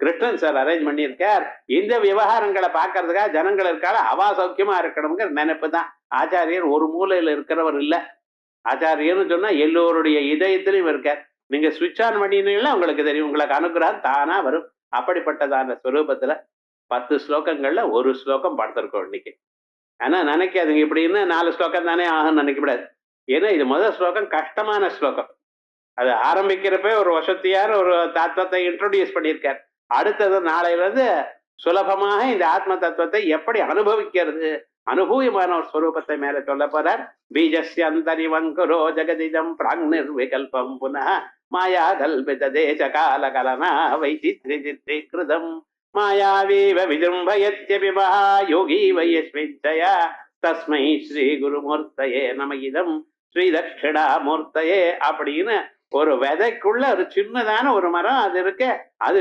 கிருஷ்ணன் சார் அரேஞ்ச் பண்ணியிருக்கார். இந்த விவகாரங்களை பார்க்கறதுக்காக ஜனங்கள் இருக்கால அவா சௌக்கியமா இருக்கணுங்கிற நினைப்பு தான். ஆச்சாரியர் ஒரு மூலையில இருக்கிறவர் இல்லை. ஆச்சாரியர்னு சொன்னா எல்லோருடைய இதயத்திலையும் இருக்கார். நீங்க சுவிட்ச் ஆன் பண்ணினீங்கன்னா உங்களுக்கு தெரியும், உங்களுக்கு அனுகிரகம் தானா வரும். அப்படிப்பட்டதான ஸ்வரூபத்துல 10 ஸ்லோகங்கள்ல ஒரு ஸ்லோகம் பார்த்திருக்கோம் இன்னைக்கு. ஆனா நினைக்காதுங்க இப்படின்னு 4 ஸ்லோகம் தானே ஆகும்னு நினைக்கக்கூடாது. ஏன்னா இது முதல் ஸ்லோகம் கஷ்டமான ஸ்லோகம். அது ஆரம்பிக்கிறப்ப ஒரு வசதியான ஒரு தத்துவத்தை இன்ட்ரோடியூஸ் பண்ணியிருக்கார். அடுத்தது நாளையிலிருந்து சுலபமாக இந்த ஆத்ம தத்துவத்தை எப்படி அனுபவிக்கிறது, அனுபூயமான ஒரு ஸ்வரூபத்தை மேல சொல்ல போறார். பீஜஸ்யந்தரி வங்குரோ ஜெகதிஜம் பிராங் நிர்விகல்பம் புனः மாயா கல்பித தேச கால கலனா வைசித்ரி சித்ரி கிருதம் மாயாவீவ விஜృంభயத்யபி மஹா யோகி வயஸ்மிச்சயா தஸ்மை ஸ்ரீ குருமூர்த்தயே நம இதம் ஸ்ரீ தட்சிணாமூர்த்தையே அப்படின்னு ஒரு விதைக்குள்ள ஒரு சின்னதான ஒரு மரம் அது இருக்கு. அது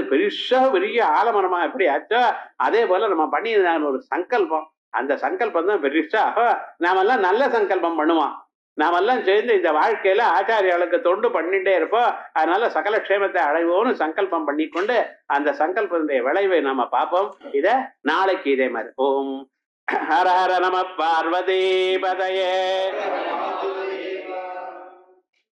பெரிய ஆலமரமா எப்படி ஆச்சோ அதே போல நம்ம பண்ணியிருந்தாங்க ஒரு சங்கல்பம். அந்த சங்கல்பம் தான் பெருசா நாமெல்லாம் நல்ல சங்கல்பம் பண்ணுவோம். நாமெல்லாம் சேர்ந்து இந்த வாழ்க்கையில ஆச்சாரியாளுக்கு தொண்டு பண்ணிட்டே இருப்போம். அதனால சகல க்ஷேமத்தை அடைவோம்னு சங்கல்பம் பண்ணிக்கொண்டு அந்த சங்கல்பத்தினுடைய விளைவை நம்ம பார்ப்போம். இத நாளைக்கு இதே மாதிரி. ஓம் ஹர ஹர நம பார்வதி பதயே.